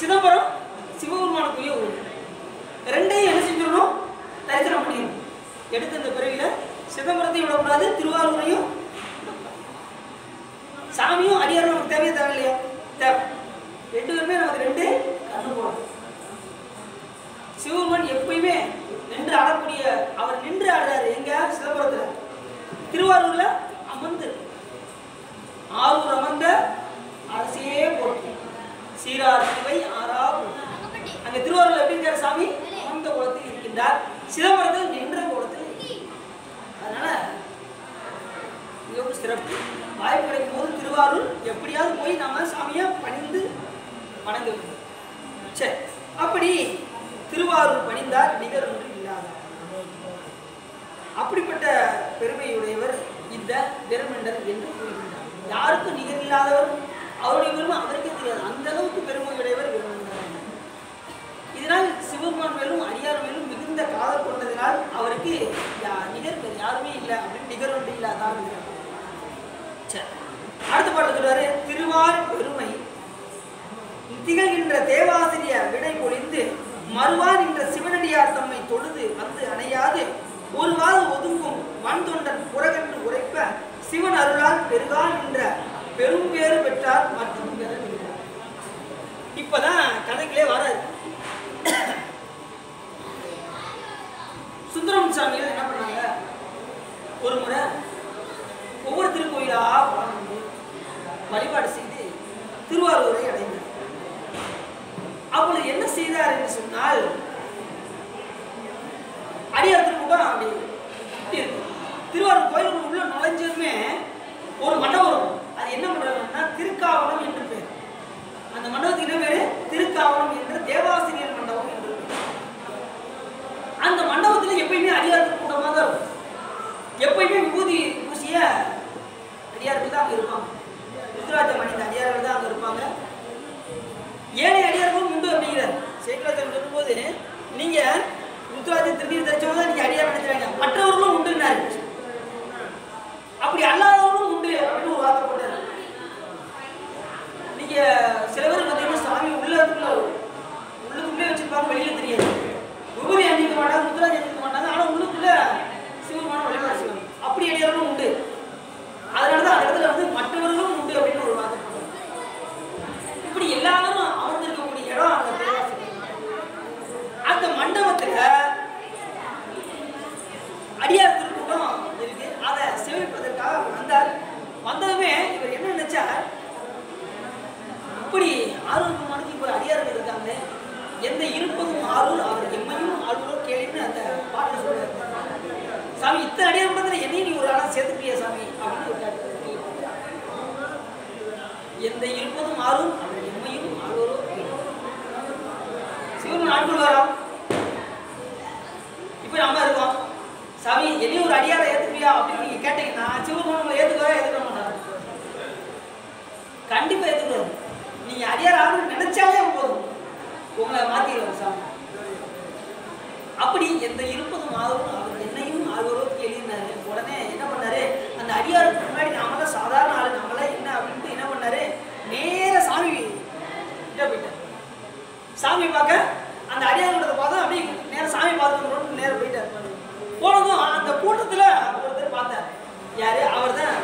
சிதம்பரம் சிவபெருமானுக்குரிய ஊர். ரெண்டையும் என்ன செஞ்சிடணும்? தரிசனம் பண்ணிடணும். எடுத்த இந்த பிறவில சிதம்பரத்தையும் விடக்கூடாது, திருவாரூரையும். சாமியும் அடியாரும் நமக்கு தேவையே தேவை இல்லையா? தேவை. ரெண்டு பேருமே நமக்கு ரெண்டு கண்ணு போடும். சிவபெருமான் எப்பயுமே நின்று ஆடக்கூடிய, அவர் நின்று ஆடுறாரு எங்க? சிதம்பரத்துல. திருவாரூர்ல அமர்ந்து ஆரூர் அமர்ந்த அரசியே போட்டு சீரார் சிவை ஆறா போட்டு. அங்க திருவாரூர்ல எப்படி இருக்காரு சாமி? அமர்ந்த கோலத்தில் இருக்கின்றார். சிதம்பரத்தில் நின்ற கோலத்தில். அதனால மிகவும் சிறப்பு. வாய்ப்பு கிடைக்கும் போது திருவாரூர் எப்படியாவது போய் நாம சாமியை பணிந்து வணங்க வேண்டும். சரி, அப்படி திருவாரூர் பணிந்தார் நிகர் ஒன்று இல்லாதார். அப்படிப்பட்ட பெருமையுடையவர் இந்த பெருமண்டர் என்று கூறுகின்றார். யாருக்கும் நிகர் இல்லாதவர், அவருடைய பெருமை அவருக்கே தெரியாது. அந்த அளவுக்கு பெருமையுடையவர் பெருமண்டர். இதனால் சிவபெருமான் மேலும் அடியார் மேலும் மிகுந்த காதல் கொண்டதினால் அவருக்கு நிகர் யாருமே இல்லை அப்படின்னு நிகர் ஒன்று இல்லாதான். அடுத்த பாட்டு சொல்றாரு. திருவார் பெருமை திகழ்கின்ற தேவாசிரிய விடை பொழிந்து மறுவார் என்ற சிவனடியார் தம்மை தொழுது வந்து அணையாது ஒருவாறு ஒதுங்கும் வன் தொண்டன் புறகன்று உரைப்ப சிவன் அருளால் பெருகான் என்ற பெரும் பேறு பெற்றார் மற்றும் பெற. இப்பதான் கணக்கிலே வராது. சுந்தரம் சாமிகள் என்ன பண்ணாங்க? ஒரு முறை ஒவ்வொரு திருக்கோயிலா வழிபாடு செய்து திருவாரூரை அடைந்தார். அப்பொழுது என்ன செய்தார் என்று சொன்னால், அடியார் திருக்கூட்டம் அப்படி இருக்கும். திருவாரூர் கோயிலுக்கு உள்ள நுழைஞ்சதுமே ஒரு மண்டபம் இருக்கும். அது என்ன மண்டபம்னா திருக்காவலம் என்று பேர். அந்த மண்டபத்துக்கு என்ன பேரு? திருக்காவலம் என்ற தேவாசிரியர் மண்டபம் என்று பேர். அந்த மண்டபத்தில் எப்பயுமே அடியார் திருக்கூட்டமாக தான் இருக்கும். எப்பயுமே விபூதி பூசிய அடியார்கள் தான் அங்கே இருப்பாங்க. ருத்ராட்சம் அணிந்த அடியார்கள் தான் அங்கே இருப்பாங்க. ஏழை அடியார்களும் உண்டு அப்படிங்கிறார் சேக்கலாச்சாரியர் சொல்லும்போது, நீங்க ருத்ராட்சம் திருநீர் தரிச்சவங்க நீங்க அடியார் நினைச்சாங்க, மற்றவர்களும் உண்டுன்னாரு. அப்படி அல்லாதவர்களும் உண்டு அப்படின்னு ஒரு வார்த்தை போட்டாரு. நீங்க சில பேர் பார்த்தீங்கன்னா சாமி உள்ளுக்குள்ளே வச்சிருப்பாங்க, வெளியில தெரியாது. விபூதி அணிக்க மாட்டாங்க, ருத்ராட்சம் அணிக்க மாட்டாங்க, ஆனா உள்ளுக்குள்ள சிவமான வழிபாடு செய்வாங்க. அப்படி அடியார்களும் உண்டு. அதனாலதான் அந்த இடத்துல வந்து மற்றவர்களும் உண்டு அப்படின்னு ஒரு வார்த்தை. இப்படி எல்லாரும் அமர்ந்திருக்கக்கூடிய இடம் அந்த பேராசிரியர். ஆரோக்கியமானது இப்போ அடியார்கள் இருக்காங்க. எந்த இருப்பதும் ஆரூர் அவர் எம்மையும் ஆளுரோ கேள்வின்னு அந்த பாட்டில் சொல்றாரு. சாமி இத்தனை அடியார் கூட்டத்தில் என்னையும் நீ ஒரு ஆளாக சேர்த்துக்கிறியா சாமி அப்படின்னு எந்த இருப்பதும் ஆறும் அவர் எம்மையும் ஆளுரோ சிவன் ஆட்கொள்வாரா? இப்போ நம்ம இருக்கோம் சாமி என்னையும் ஒரு அடியாரை ஏற்றுக்கிறியா அப்படின்னு நீங்க கேட்டீங்கன்னா சிவன் நம்மளை ஏற்றுக்கவா ஏற்றுக்க மாட்டாங்க. கண்டிப்பா ஏற்றுக்கிறாரு. நீங்க அடியார் ஆகணும்னு நினைச்சாலே போதும் உங்களை மாத்திடுவார் சாமி. அப்படி எந்த இருப்பதும் ஆகும் அவர் என்னையும் ஆழ்வரோ எழுதினாரு. உடனே என்ன பண்ணாரு, அந்த அடியாருக்கு முன்னாடி நாமெல்லாம் சாதாரண ஆளு, நம்மளாம் என்ன அப்படின்ட்டு என்ன பண்ணாரு, நேர சாமி கிட்ட போயிட்டார். சாமி பார்க்க அந்த அடியார்கிட்ட பார்த்தா அப்படியே நேரம் சாமி பார்த்து நேரம் போயிட்டார். போனதும் அந்த கூட்டத்துல ஒருத்தர் பார்த்தார். யாரு? அவர் தான்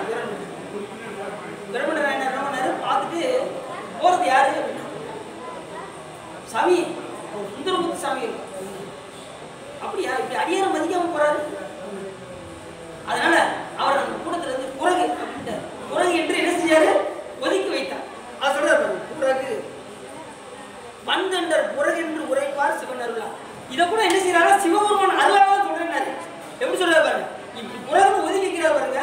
பிரம்மணர். என்ன பண்ணாரு, பார்த்துட்டு போறது யாரு அப்படின்னா சாமி சுந்தரமூர்த்தி சாமி. அப்படியா? இப்படி அடியாரை மதிக்காம போறாரு. அதனால அவர் அந்த கூட்டத்துல இருந்து குரகு அப்படின்ட்டார். குரகு என்று என்ன செஞ்சாரு, ஒதுக்கி வைத்தார். அது சொல்றாரு, குரகு வந்தண்டர் குரகு என்று உரைப்பார் சிவன் அருளா. இதை கூட என்ன செய்யறாரு, சிவபெருமான் அருளாக சொல்றாரு. எப்படி சொல்றாரு பாருங்க, இப்படி குரகு ஒதுக்கி வைக்கிறார் பாருங்க.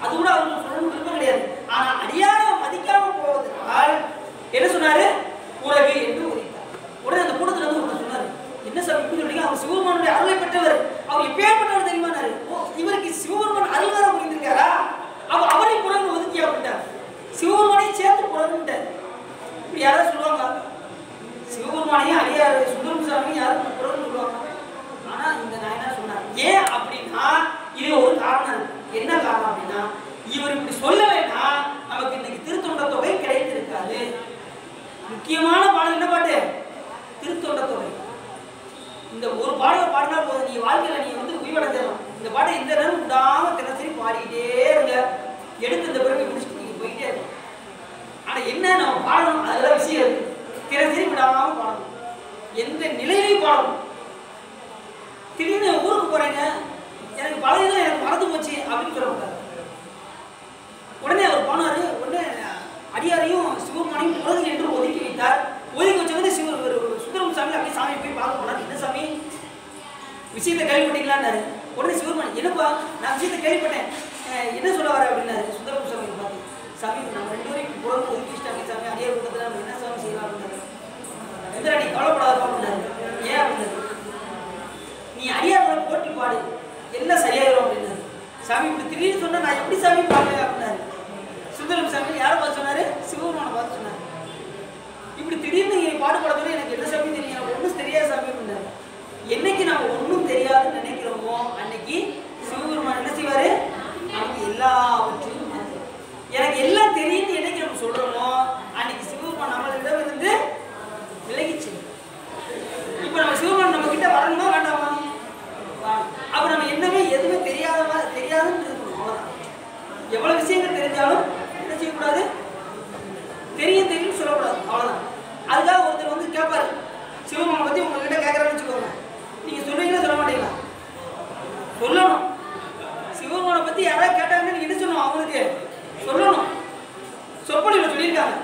அது கூட அவருக்கு சொல்லணும் விருப்பம் கிடையாது. ஆனா அடியாரை மதிக்காம போவதனால் என்ன சொன்னாரு, குரகு என்று உரைத்தார். உடனே அந்த கூட்டத்துல இருந்து ஒருத்தர் சொன்னாரு, என்ன சார் இப்படி சொல்றீங்க, அவர் சிவபெருமானுடைய அருளை பெற்றவர், அவர் எப்பேற்பட்டவர் தெரியுமானாரு. இவருக்கு சிவபெருமான் அருள் வேற புரிந்திருக்காரா, அவரை குரங்கு ஒதுக்கி அப்படின்ட்டார். சிவபெருமானை சேர்த்து குரங்குட்டார். இப்படி யாராவது சொல்லுவாங்க, சிவபெருமானையும் அடியார் சுந்தரம் சாமியும் யாரும் குரங்கு சொல்லுவாங்க. ஆனா இந்த நாயனார் சொன்னார். ஏன் அப்படின்னா இது ஒரு காரணம் இருக்கு. என்ன காரணம் அப்படின்னா, இவர் இப்படி சொல்லலைன்னா நமக்கு இன்னைக்கு திருத்தொண்ட தொகை கிடைத்திருக்காது. முக்கியமான பாடல் என்ன பாட்டு, திருத்தொண்ட தொகை. இந்த ஒரு பாடலை பாடினா போதும், நீ வாழ்க்கையில நீ வந்து உயிரடைஞ்சிடலாம். இந்த பாட்டை இந்த நேரம் விடாம தினசரி பாடிக்கிட்டே இருங்க. எடுத்து இந்த பிறகு முடிச்சுட்டு நீங்க போயிட்டே இருக்கும். ஆனா என்ன நம்ம பாடணும், அதெல்லாம் விஷயம் இருக்கு. தினசரி விடாம பாடணும், எந்த நிலையிலையும் பாடணும். திடீர்னு ஊருக்கு போறேங்க, எனக்கு பழையதான் எனக்கு மறந்து போச்சு அப்படின்னு சொல்லக்கூடாது. உடனே அவர் போனாரு. உடனே அடியாரையும் சிவபெருமானையும் குரங்கு என்று ஒதுக்கி வைத்தார். ஒதுக்கி வச்சவங்க சுந்தரம் சாமி அப்படியே சாமி போய் பார்க்க போனார். என்ன சாமி விஷயத்தை கேள்விப்பட்டீங்களான்னாரு. உடனே சிவபெருமான், என்னப்பா நான் விஷயத்தை கேள்விப்பட்டேன், என்ன சொல்ல வர அப்படின்னாரு. சுந்தரம் சாமி பார்த்து, சாமி நம்ம 2 பேரும் குரங்கு ஒதுக்கி வச்சுட்டாங்க சாமி, அடியார் கூட்டத்தில் நம்ம என்ன சாமி செய்யலாம் அப்படின்னாரு. எந்திரா நீ கவலைப்படாதப்பா அப்படின்னாரு. ஏன் அப்படின்னாரு, நீ அடியாரோட போட்டி பாடு எல்லாம் சரியாயிரும் அப்படின்னாரு. சாமி இப்படி திடீர்னு சொன்னா நான் எப்படி சாமி பாடுவேன் அப்படின்னாரு. சுந்தரம் சாமி யாரை பார்த்து சொன்னாரு, சிவபெருமானை பார்த்து சொன்னாரு. இப்படி திடீர்னு நீ பாடுபடுறது எனக்கு என்ன சாமி தெரியும், எனக்கு ஒன்றும் தெரியாது சாமி அப்படின்னாரு. என்னைக்கு நம்ம ஒன்றும் தெரியாதுன்னு நினைக்கிறோமோ அன்னைக்கு சிவபெருமான் என்ன செய்வாரு, நமக்கு எல்லாவற்றையும் எனக்கு எல்லாம் தெரியும்னு என்னைக்கு நம்ம சொல்றோமோ அன்னைக்கு சிவபெருமான் நம்மளிடம் இருந்து விலகிச்சு. இப்ப நம்ம சிவபெருமான் நம்ம கிட்ட வரணுமா வேண்டாமா, அப்ப நம்ம என்னமே எதுவுமே தெரியாதுன்னு இருக்கணும். அவ்வளவுதான். எவ்வளவு விஷயங்கள் தெரிஞ்சாலும் என்ன செய்யக்கூடாது, தெரியும் சொல்லக்கூடாது. அவ்வளவுதான். அதுக்காக ஒருத்தர் வந்து கேட்பாரு, சிவபெருமானை பத்தி உங்ககிட்ட கேட்கறான்னு வச்சுக்கோங்க, நீங்க சொல்றீங்களா சொல்ல மாட்டீங்களா? சொல்லணும். சிவபெருமானை பத்தி யாராவது கேட்டாங்கன்னு நீங்க என்ன சொல்லணும், அவங்களுக்கு சொல்லணும். சொற்பொழிவுல சொல்லியிருக்காங்க,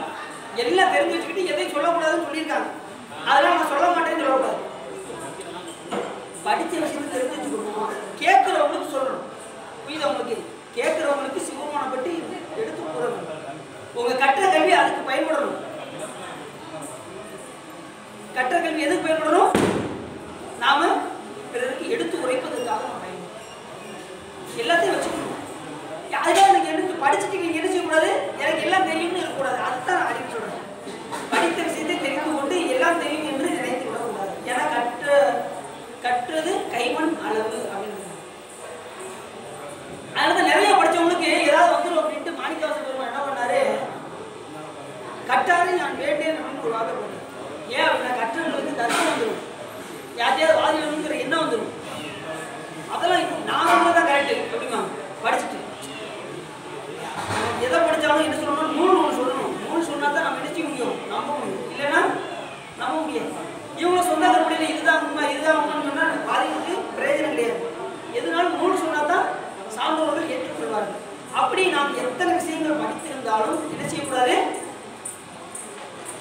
எல்லாம் தெரிஞ்சு வச்சுக்கிட்டு எதையும் சொல்லக்கூடாதுன்னு சொல்லியிருக்காங்க. அதெல்லாம் நான் சொல்ல மாட்டேன்னு சொல்லக்கூடாது. படித்த விஷயத்தை தெரிஞ்சு வச்சுக்கணும். கேட்கிறவங்களுக்கு சொல்லணும். புரியுது உங்களுக்கு? கேட்கிறவங்களுக்கு சிவபெருமானை பற்றி எடுத்து கூறணும். உங்க கற்ற கல்வி அதுக்கு பயன்படணும். கற்ற கல்வி எதுக்கு பயன்படணும், நாம பிறருக்கு எடுத்து உரைப்பதற்காக நம்ம பயன்படும். எல்லாத்தையும் வச்சுக்கணும். அதுக்காக நீங்க எடுத்து படிச்சுட்டு நீங்க என்ன செய்யக்கூடாது, எனக்கு எல்லாம் தெரியும்னு இருக்கக்கூடாது. அதுதான் நான் அடிக்க சொல்றேன். படித்த விஷயத்தை தெரிந்து கொண்டு எல்லாம் தெரியும் என்று நினைத்து விடக்கூடாது. ஏன்னா கற்றது கைமண் அளவு அப்படின்னு. அதனால நிறைய படிச்சவங்களுக்கு ஏதாவது வந்துடும் அப்படின்ட்டு மாணிக்கவாசகர் பெருமாள் என்ன பண்ணாரு, கற்றாரை நான் வேண்டேன் அப்படின்னு ஒரு வார்த்தை போட்டார். ஏன் அப்படின்னா கற்றவங்களுக்கு தர்மம் வந்துடும், யார்ட்டையாவது வாதிடணுங்கிற எண்ணம் வந்துடும். அதெல்லாம் நான் தான் கரெக்டு அப்படிமா படிச்சுட்டு எதை படித்தாலும் என்ன சொல்லணும், நூல் சொல்லணும். நூல் சொன்னா தான் நம்ம நினைச்சு முடியும், நம்ப முடியும். இல்லைன்னா நம்ப முடியாது. இவங்க சொன்னாங்க முடியல, இதுதான் உண்மை இதுதான் உண்மைன்னு சொன்னா வாதிக்கு பிரயோஜனம் கிடையாது. எதுனாலும் நூல் சொன்னா தான் சான்றோர்கள் ஏற்றுக்கொள்வார்கள். அப்படி நாம் எத்தனை விஷயங்கள் படித்திருந்தாலும் என்ன செய்யக்கூடாது,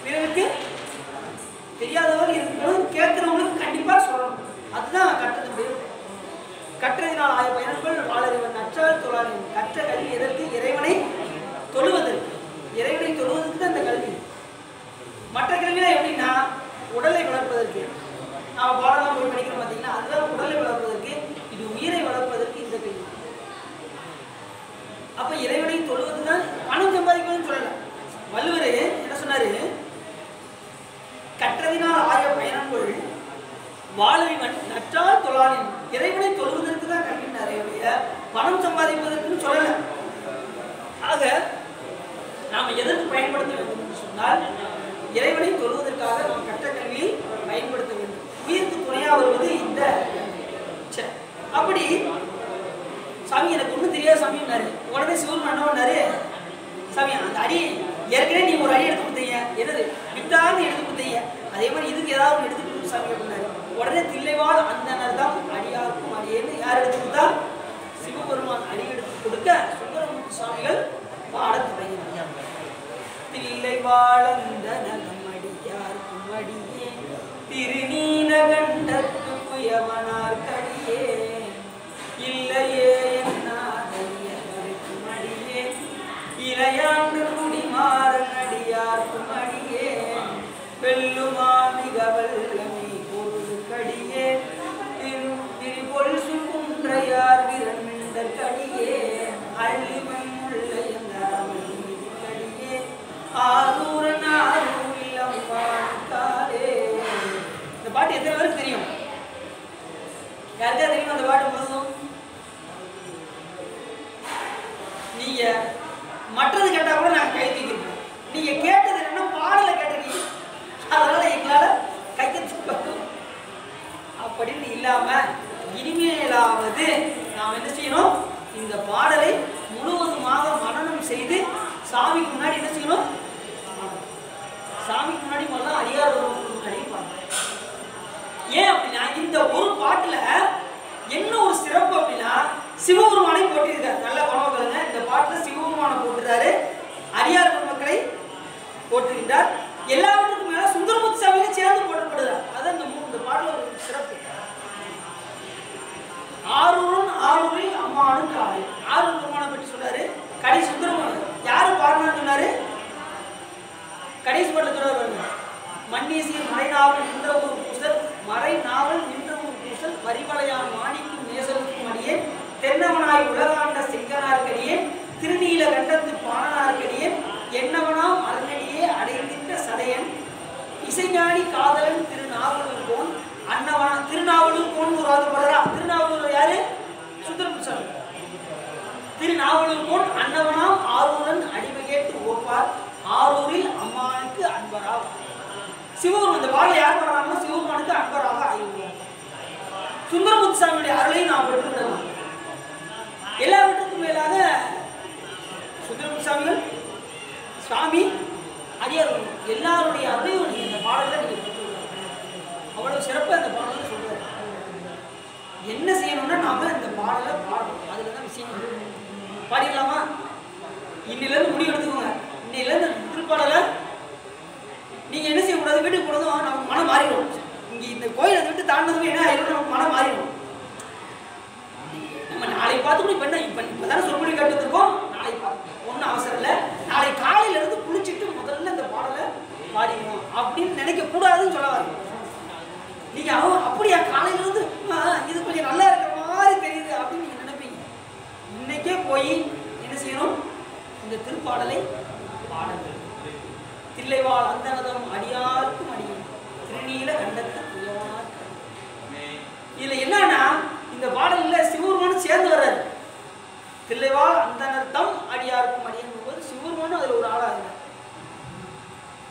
பிறருக்கு தெரிஞ்சவங்களுக்கு தெரியாதவர்கள் இருக்கணும், கேட்கிறவங்களுக்கு கண்டிப்பா சொல்லணும். அதுதான் கற்றது. கற்றதினால் ஆய பயன்கள் வாழறிவன் நற்றால் தொழாரின். கற்ற கல்வி எதற்கு? இறைவனை தொழுவதற்கு. இறைவனை தொழுவதற்கு தான் இந்த கல்வி. மற்ற கல்வியெல்லாம் எப்படின்னா உடலை வளர்ப்பதற்கு. நாம் பாடலாம் போய் படிக்கிறோம் பார்த்தீங்கன்னா, அதுதான் உடலை வளர்ப்பதற்கு. இது உயிரை வளர்ப்பதற்கு இந்த கல்வி. அப்ப இறைவனை தொழுவது தான் பணம் சம்பாதிப்பதுன்னு சொல்லல. வள்ளுவர் என்ன சொன்னாரு? கற்றதினால் ஆய பயன்கள் வாழறிவன் நற்றால் தொழாரின். இறைவனை தொழுவதற்கு தான் கல்வினாரே, பணம் சம்பாதிப்பதற்குன்னு சொல்லல. ஆக நாம் எதற்கு பயன்படுத்த வேண்டும் என்று சொன்னால், இறைவனை தொழுவதற்காக நாம் கற்ற கல்வியை பயன்படுத்த வேண்டும். உயிருக்கு துணையாக வருவது இந்த. அப்படி சாமி எனக்கு ஒன்றும் தெரியாது சாமின்னாரு. உடனே சிவன் என்ன பண்ணாரு? சாமி அந்த அடி ஏற்கனவே நீ ஒரு அடி எடுத்து கொடுத்தீங்க, எது விட்டான்னு எடுத்து கொடுத்தீங்க, அதே மாதிரி இதுக்கு ஏதாவது ஒன்று எடுத்து கொடுத்து சாமி அப்படின்னாரு. உடனே தில்லைவாழ் அந்தனர் தான் அடியாருக்கும் அடியேன்னு யார் எடுத்து கொடுத்தா? சிவபெருமான் அடி எடுத்து கொடுக்க சுந்தரமூர்த்தி சுவாமிகள் பாடத் தொடங்கினார். தில்லைவாழ் அந்தனம் அடியாருக்கும் அடியே திருநீலகண்டத்து புயவனார் கடியே இல்லையே என்னாதறியவருக்கும் அடியே இளையாண்டு குடிமாறன் அடியாருக்கும் அடியே வெல்லுமா மிக வல்லமை பொருளுக்கடியே திரிபொல் சுகுன்றையார் விரண்மிண்டர் கடியே அள்ளிமை முல்லை கடியே ஆரூரன் ஆரூரில் அம்மாக்காரே. இந்த பாட்டு எத்தனை பேருக்கு தெரியும்? யாருக்கா தெரியும் அந்த பாட்டு முழுதும்? நீங்க மற்றது கேட்டா கூட நாங்கள் கை தூக்கிருக்கோம். நீங்க கேட்டது என்னன்னா பாடலை கேட்டிருக்கீங்க, அதனால எங்களால கையெழுத்து அப்படின்னு இல்லாம இனிமேலாவது நாம் என்ன செய்யணும்? இந்த பாடலை முழுவதுமாக மனனம் செய்து சாமிக்கு முன்னாடி என்ன செய்யணும்? சாமிக்கு முன்னாடி முதல்ல அடியார் முன்னாடி பாடணும். ஏன் அப்படின்னா இந்த ஒரு பாட்டுல என்ன ஒரு சிறப்பு அப்படின்னா, சிவபெருமானை போட்டிருக்காரு. நல்ல கனவுகளுங்க. இந்த பாட்டுல சிவபெருமானை போட்டுறாரு, அடியார் மக்களை போட்டுகின்றார். எல்லாவற்றுக்கும் மேல சுந்தரமூர்த்தி சாமியை சேர்ந்து போட்டப்படுறார். அதான் இந்த பாடல ஒரு சிறப்பு. ஆரூரன் ஆரூரில் அம்மானும் காலை. ஆரூர் பெருமானை பற்றி சொல்றாரு. கடைசி சுந்தரமூர்த்தி யாரு பாடணும்னு சொன்னாரு? கடைசி பாடல சொல்றாரு, மன்னீசிய மறைநாவல் நின்ற ஒரு பூசல், மறைநாவல் நின்ற ஒரு பூசல், வரிமலையான் மாணிக்கும் நேசருக்கும் அடியே தென்னவனாய் உலகாண்ட செங்கனார்க்கடியே திருநீல கண்டத்து பாணனார்க்கடியே என்னவனாம் அரணடியே அடைந்திட்ட சடையன் இசைஞானி காதலன் திருநாவலூர் கோன் அன்னவனா. திருநாவலூர் கோன் ஒரு ஆதரப்படுறா. திருநாவலூர் யாரு? சுந்தரமூர்த்தி சாமி. திருநாவலூர் கோன் அன்னவனாம் ஆரூரன் அடிமை கேட்டு ஓப்பார் ஆரூரில் அம்மானுக்கு அன்பரா. சிவபெருமான் இந்த பாடல் யார் பாடுறாங்கன்னா சிவபெருமானுக்கு அன்பராக ஆகிவிடுவோம். சுந்தரமூர்த்தி சாமியுடைய அருளையும் நாம் பெற்றுவிடலாம். எல்லாவற்றுக்கும் மேலாக சுந்தரமூர்த்தி சாமிகள் சுவாமி அடியார் எல்லாருடைய அருளையும் நீங்க இந்த பாடல நீங்க பெற்றுவிடலாம். அவ்வளவு சிறப்பாக இந்த பாடல சொல்றாரு. என்ன செய்யணும்னா நாம இந்த பாடலை பாடணும். அதுலதான் விஷயம். பாடிடலாமா? இன்னில இருந்து முடிவு எடுத்துக்கோங்க. இன்னில இருந்து திருப்பாடலை நீங்க என்ன செய்யக்கூடாது? வீட்டுக்கு போனதும் நமக்கு மனம் மாறிடும். இங்க இந்த கோயிலை விட்டு தாண்டதுமே என்ன ஆயிடும்? நமக்கு மனம் மாறிடும். நம்ம நாளை பார்த்துக்கணும். இப்ப என்ன இப்பதானே சொல்படி கட்டுருக்கோம். நாளை ஒன்றும் அவசரம் இல்லை. நாளை காலையில இருந்து குளிச்சுட்டு முதல்ல இந்த பாடலை பாடிக்கணும் அப்படின்னு நினைக்க கூடாதுன்னு சொல்ல வரணும். நீங்க அப்படியா காலையில இருந்து இது கொஞ்சம் நல்லா இருக்கிற மாதிரி தெரியுது அப்படின்னு நீங்க நினைப்பீங்க. இன்னைக்கே போய் என்ன செய்யணும்? இந்த திருப்பாடலை பாடுங்கள். தில்லைவாழ் அந்தனதம் அடியாருக்கும் அடியும் திருநீல கண்டத்து புயவார். இதுல என்னன்னா இந்த பாடல்ல சிவபெருமானும் சேர்ந்து வர்றாரு. தில்லைவாழ் அந்தனதம் அடியாருக்கும் அடியும் போது சிவபெருமானும் அதுல ஒரு ஆளா இல்லை.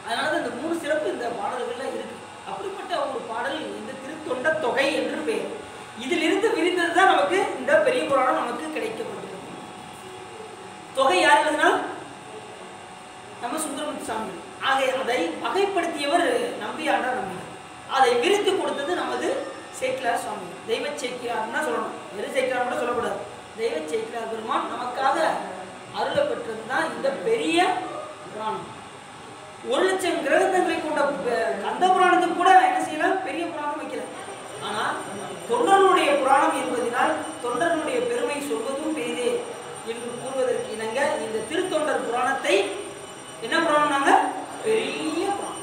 அதனாலதான் இந்த மூணு சிறப்பு இந்த பாடல்கள்ல இருக்கு. அப்படிப்பட்ட ஒரு பாடல் இந்த திருத்தொண்ட தொகை என்று பெயர். இதிலிருந்து விரிந்ததுதான் நமக்கு இந்த பெரிய புராணம் நமக்கு கிடைக்கப்பட்டது. தொகை யார் எழுதுனா? நம்ம சுந்தரமூர்த்தி சாமி. ஆக அதை வகைப்படுத்தியவர் நம்பியாண்டார் நம்பியார். அதை விரித்து கொடுத்தது நமது சேக்கிலார் சுவாமி. தெய்வ சேக்கிலார்னா சொல்லணும். வெறும் சேக்கிலார் மட்டும் சொல்லக்கூடாது. தெய்வ சேக்கிலார் பெருமான் நமக்காக அருளை பெற்றது தான் இந்த பெரிய புராணம். 1,00,000 கிரகங்களை கொண்ட கந்த புராணத்துக்கு கூட என்ன செய்யலாம், பெரிய புராணம் வைக்கல. ஆனால் தொண்டர்களுடைய புராணம் என்பதனால் தொண்டர்களுடைய பெருமை சொல்வதும் பெரிதே என்று கூறுவதற்கு இணங்க இந்த திருத்தொண்டர் புராணத்தை என்ன புராணம்னாங்க, பெரிய புராணம்.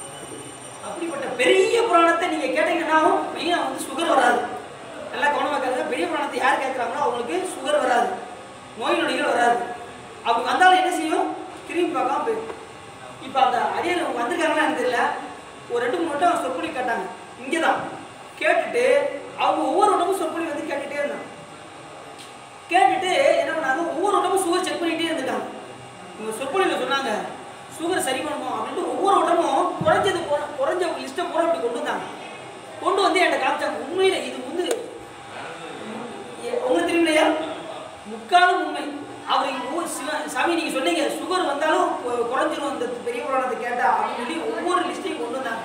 அப்படிப்பட்ட பெரிய புராணத்தை நீங்க கேட்டீங்கன்னா மெயினா சுகர் வராது. நல்லா கவனமாக கேட்க. பெரிய புராணத்தை யார் கேட்குறாங்களோ அவங்களுக்கு சுகர் வராது, நோய் நொடிகள் வராது. அவங்க வந்தாலும் என்ன செய்யும், திரும்பி பார்க்காம போயிடும். இப்போ அந்த அடியர் அவங்க வந்திருக்காங்களா எனக்கு தெரியல, ஒரு 2-3 வட்டம் சொற்பொழி கேட்டாங்க. இங்கே தான் கேட்டுட்டு அவங்க ஒவ்வொரு வட்டமும் சொற்பொழி வந்து கேட்டுகிட்டே இருந்தாங்க. கேட்டுட்டு என்ன பண்ணாங்க, ஒவ்வொரு வட்டமும் சுகர் செக் பண்ணிகிட்டே இருந்துட்டாங்க. இவங்க சொற்பொழியில் சொன்னாங்க சுகர் சரி பண்ணணும் அப்படின்ட்டு ஒவ்வொரு வட்டமும் குறைஞ்ச லிஸ்ட்டை பூரா அப்படி கொண்டு வந்தாங்க. கொண்டு வந்து என்கிட்ட காமிச்சாங்க. உண்மையில் இது வந்து உங்களுக்கு தெரியுமில்லையா, முக்காலும் உண்மை. அவர் சாமி நீங்கள் சொன்னீங்க சுகர் வந்தாலும் குறைஞ்சிரும் அந்த பெரிய புராணத்தை கேட்டா அப்படின்னு சொல்லி ஒவ்வொரு லிஸ்ட்டையும் கொண்டு வந்தாங்க.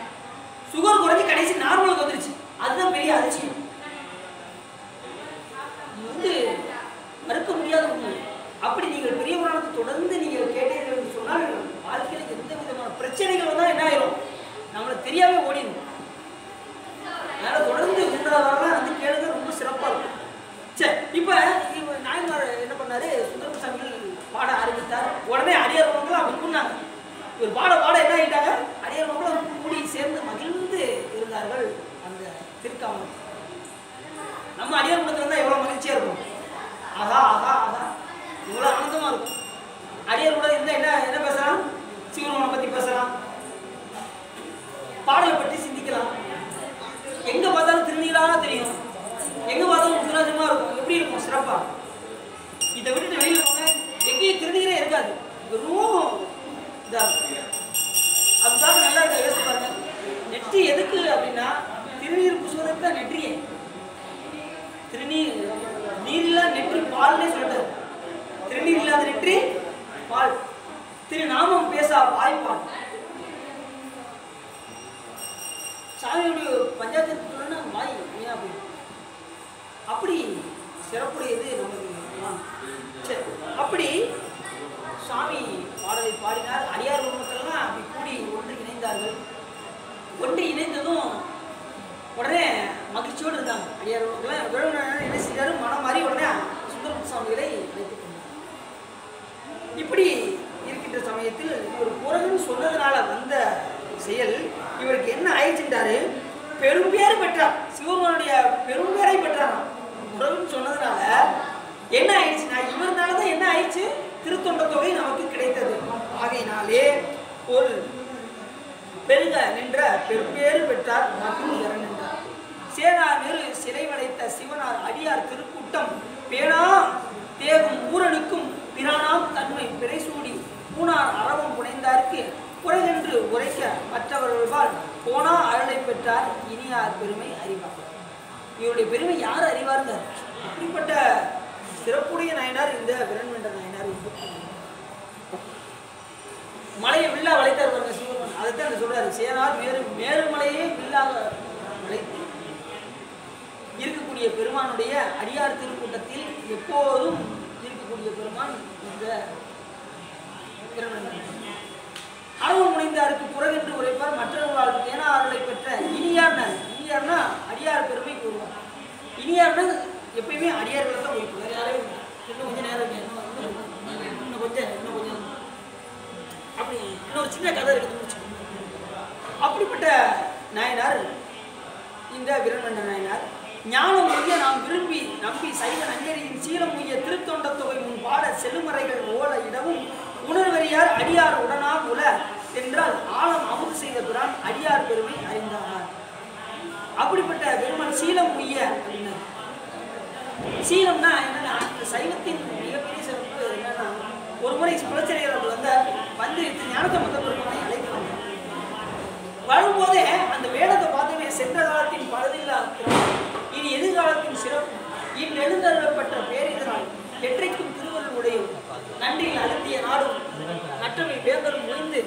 சுகர் குறைஞ்சி கடைசி நார்மலுக்கு வந்துருச்சு. அதுதான் பெரிய அதிர்ச்சியம். இது வந்து மறுக்க முடியாத உண்மை. அப்படி நீங்கள் பெரிய புராணத்தை தொடர்ந்து நீங்கள் கேட்டீர்கள் என்று சொன்னால் வாழ்க்கையில் எந்த விதமான பிரச்சனைகள் வந்தால் என்ன ஆயிரும், நம்மளை தெரியாம ஓடிடும். அதனால் தொடர்ந்து 3வது வாரம் வந்து கேளுங்க, ரொம்ப சிறப்பாக இருக்கும். சரி, இப்போ நாயன்மார் என்ன பண்ணாரு, சுந்தரசாமி பாட ஆரம்பித்தார். உடனே அடியார்வங்களும் அப்படி கூறினாங்க. இவர் பாட என்ன ஆகிட்டாங்க, அடியார்வங்களும் கூடி சேர்ந்து மகிழ்ந்து இருந்தார்கள். அந்த திருக்காமம் நம்ம அடியார்வங்களுக்கு இருந்தால் எவ்வளோ மகிழ்ச்சியாக இருக்கும். ஆகா ஆகா ஆகா இவ்வளோ ஆனந்தமாக இருக்கும். அடியாரோட இருந்தால் என்ன பேசலாம், சிவருமனை பற்றி பேசலாம், பாடலை பற்றி சிந்திக்கலாம். எங்கே பார்த்தாலும் திருநீராக தெரியும், எங்கே பார்த்தாலும் உத்ராஜமாக இருக்கும். எப்படி இருக்கும், சிறப்பாக. இதை விட்டுட்டு வெளியில் போங்க, எங்கேயும் திருநீரே இருக்காது, வெறும் இதாக இருக்கும். அதுக்காக நல்லா யோசிச்சு பாருங்க. நெற்றி எதுக்கு அப்படின்னா திருநீர் பூசுவதற்கு தான் நெற்றியே. திருநீர் நீரில்லா நெற்றி பால்னே சொல்லிட்டாரு. திருநீர் இல்லாத நெற்றி பால், திருநாமம் பேசா வாய்ப்பால். சாமியுடைய பஞ்சாயத்து வாய் ஏன் அப்படி அப்படி சிறப்புடையது நமக்கு. சரி, அப்படி சாமி பாடலை பாடினார். அடியார் குடும்பத்திலாம் அப்படி கூடி ஒன்று இணைந்தார்கள். ஒன்று இணைந்ததும் உடனே மகிழ்ச்சியோடு இருந்தாங்க. அடியார் குடும்பத்தில் என்ன செய்தாரு, மனம் மாறி உடனே சுந்தரமூர்த்தி சுவாமிகளை அழைத்துக் கொண்டார். இப்படி இருக்கின்ற சமயத்தில் இவர் புறகுன்னு சொன்னதுனால வந்த செயல் இவருக்கு என்ன ஆயிடுச்சுட்டாரு, பெரும்பேறு பெற்றார். சிவபெருமானுடைய பெரும்பேரை பெற்றார். புறகுன்னு சொன்னதுனால என்ன ஆயிடுச்சுன்னா, இவர்னாலதான் என்ன ஆயிடுச்சு, திருத்தொண்ட தொகை நமக்கு கிடைத்தது. ஆகையினாலே ஒரு பெருக நின்ற பெரும்பேறு பெற்றார். மற்றும் நின்றார். சேனார் வேறு சிலை வளைத்த சிவனார் அடியார் திருக்கூட்டம் பேணா தேகும் ஊரனுக்கும் பிரானாம் தன்மை பிறைசூடி பூனார் அறவம் புனைந்தார்க்கு குறைகென்று உரைக்க மற்றவர்களால் போனா அருளை பெற்றார். இனியார் பெருமை அறிவார். இவருடைய பெருமை யார் அறிவார்ந்தார். அப்படிப்பட்ட சிறப்புடைய நாயனார் இந்த விரண்மென்ற நாயனார். மலையை வில்லா வளைத்தார் பாருங்க சிவபெருமான். அதைத்தான் சொல்றாரு, சேனார் மேருமலையே வில்லாக வளைத்து இருக்கக்கூடிய பெருமானுடைய அடியார் திருக்கூட்டத்தில் எப்போதும் இருக்கக்கூடிய பெருமான் இந்த அளவு முனைந்தாருக்கு புறகென்று உரைப்பார். மற்றவர்களால் ஏனா அருளை பெற்ற இனியார்னா அடியார் பெருமை கூறுவார். இனியார்னா எப்பயுமே அடியார்களை தான் உரைக்கும், வேற யாரையும். இன்னும் கொஞ்சம் நேரம் இன்னும் கொஞ்சம் அப்படி இன்னொரு சின்ன கதை எடுத்து முடிச்சுக்கணும். அப்படிப்பட்ட நாயனார் இந்த விரண்மென்ற நாயனார். ஞானம் உய்ய நாம் விரும்பி நம்பி சைவ நஞ்சரியின் சீலம் உய்ய திருத்தொண்ட தொகை முன் பாட செல்லுமறைகள் ஓல இடவும் உணர்வறியார் அடியார் உடனா உல என்றால் ஆழம் அமுது செய்த பிரான் அடியார் பெருமை அறிந்தார். அப்படிப்பட்ட பெருமான் சீலம் உய்ய அப்படின்னா, சீலம்னா என்னன்னா சைவத்தின் மிகப்பெரிய சிறப்பு என்னன்னா, ஒரு முறை புலச்சரிகள் வந்து ஞானத்தை மொத்த பெருமானை அழைக்கிறாங்க. வரும்போதே அந்த வேடத்தை பார்த்தவே சென்ற காலத்தின் பழுதில்லா இனி எதிர்காலத்தின் சிறப்பு இன்று எழுந்தருளப்பட்ட பேரிதனால் எற்றைக்கும் திருவருள் உடையும் நன்றியில் அழுத்திய நாடும் நற்றமை வேந்தரும் முடிந்து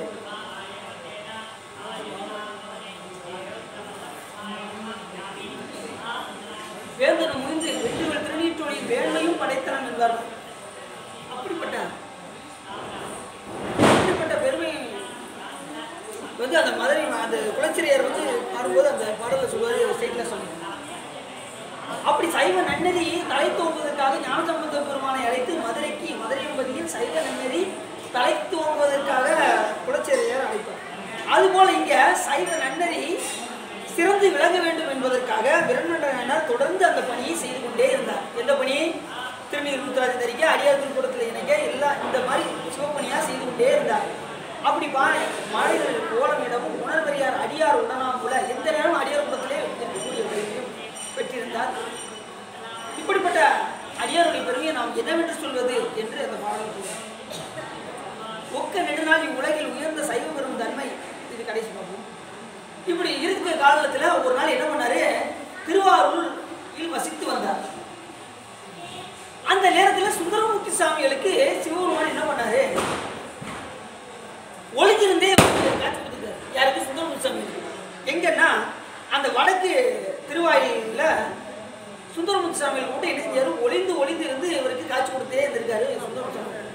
வேந்தரும் முடிந்து வெற்றிகள் திருநீற்றொழியின் வேண்மையும் படைத்தனம் என்பார்கள். அப்படிப்பட்ட பெருமை குலச்சிறையார் வந்து பாடும்போது அந்த பாடலை சொல்வார் ஸ்டேட்ல சொன்னாங்க. அப்படி சைவ நன்னெறி தலை தோங்குவதற்காக ஞானசம்பந்த பெருமானை அழைத்து மதுரையில் சைவ நன்னெறி தலை தோங்குவதற்காக குலச்சிறையார் அழைப்பார். அதுபோல இங்க சைவ நன்னெறி சிறந்து விளங்க வேண்டும் என்பதற்காக விரண்மண்டனார் தொடர்ந்து அந்த பணியை செய்து கொண்டே இருந்தார். எந்த பணியை? திருநீர் ஊத்துறாதி தரிக்க, அடியார் திருக்கூடத்தில் இணைக்க, எல்லாம் இந்த மாதிரி சிவப்பணியா செய்து கொண்டே இருந்தார். அப்படி மாலைகள் கோலமிடமும் உணர்வறியார் அடியார் உடனாம் போல எந்த நேரம் அடியார் கூடத்திலே இருக்கக்கூடிய பெருமையும் பெற்றிருந்தார். இப்படிப்பட்ட அடியாருடைய பெருமையை நாம் என்னவென்று சொல்வது என்று அந்த பாடல் கூறுகிறார். ஒக்க நெடுநாள் இவ்வுலகில் உயர்ந்த சைவ பெறும் தன்மை. இது கடைசி பார்ப்போம். இப்படி இருக்கிற காலத்துல ஒரு நாள் என்ன பண்ணாரு, திருவாரூரில் வசித்து வந்தார். அந்த நேரத்தில் சுந்தரமூர்த்தி சாமிகளுக்கு சிவபெருமான் என்ன பண்ணாரு, ஒளிஞ்சிருந்தே காட்சி கொடுத்துருக்காரு. யாருக்கு? சுந்தரமூர்த்தி சாமிகளுக்கு. எங்கன்னா அந்த வடக்கு திருவாயில சுந்தரமூர்த்தி சாமிகள் கூட என்ன செஞ்சாரு, ஒளிந்து இருந்து இவருக்கு காட்சி கொடுத்தே இருந்திருக்காரு சுந்தரமூர்த்தி சாமி.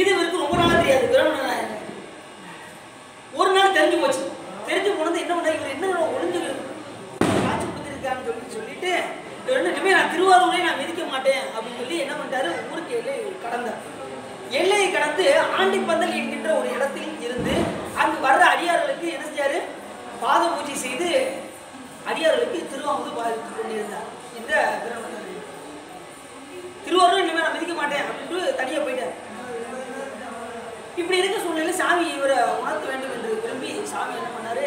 இது இவருக்கு ரொம்ப நாள் தெரியாது. பிரம்மணன் ஒரு நாள் தெரிஞ்சு போச்சு. தெரிஞ்சு போனது என்ன பண்ண, இவர் என்ன ஒளிஞ்சு காட்சி கொடுத்துருக்காருன்னு சொல்லிட்டு இனிமே நான் திருவாரூரை நான் மிதிக்க மாட்டேன் அப்படின்னு சொல்லி என்ன பண்ணிட்டாரு, ஊருக்கு எல்லையை கடந்தார். எல்லையை கடந்து ஆண்டிப்பந்தல் என்கின்ற ஒரு இடத்தில் இருந்து அங்கு வர்ற அடியார்களுக்கு என்ன செஞ்சாரு, பாத பூஜை செய்து அடியார்களுக்கு திருவாரூர் பாதித்துக் கொண்டிருந்தார். இந்த திருவாரூர் இனிமே நான் மிதிக்க மாட்டேன் அப்படின்னு தனியாக போயிட்டார். இப்படி இருக்க சூழ்நிலை சாமி இவரை உணர்த்த வேண்டும் என்று விரும்பி சாமி என்ன பண்ணாரு,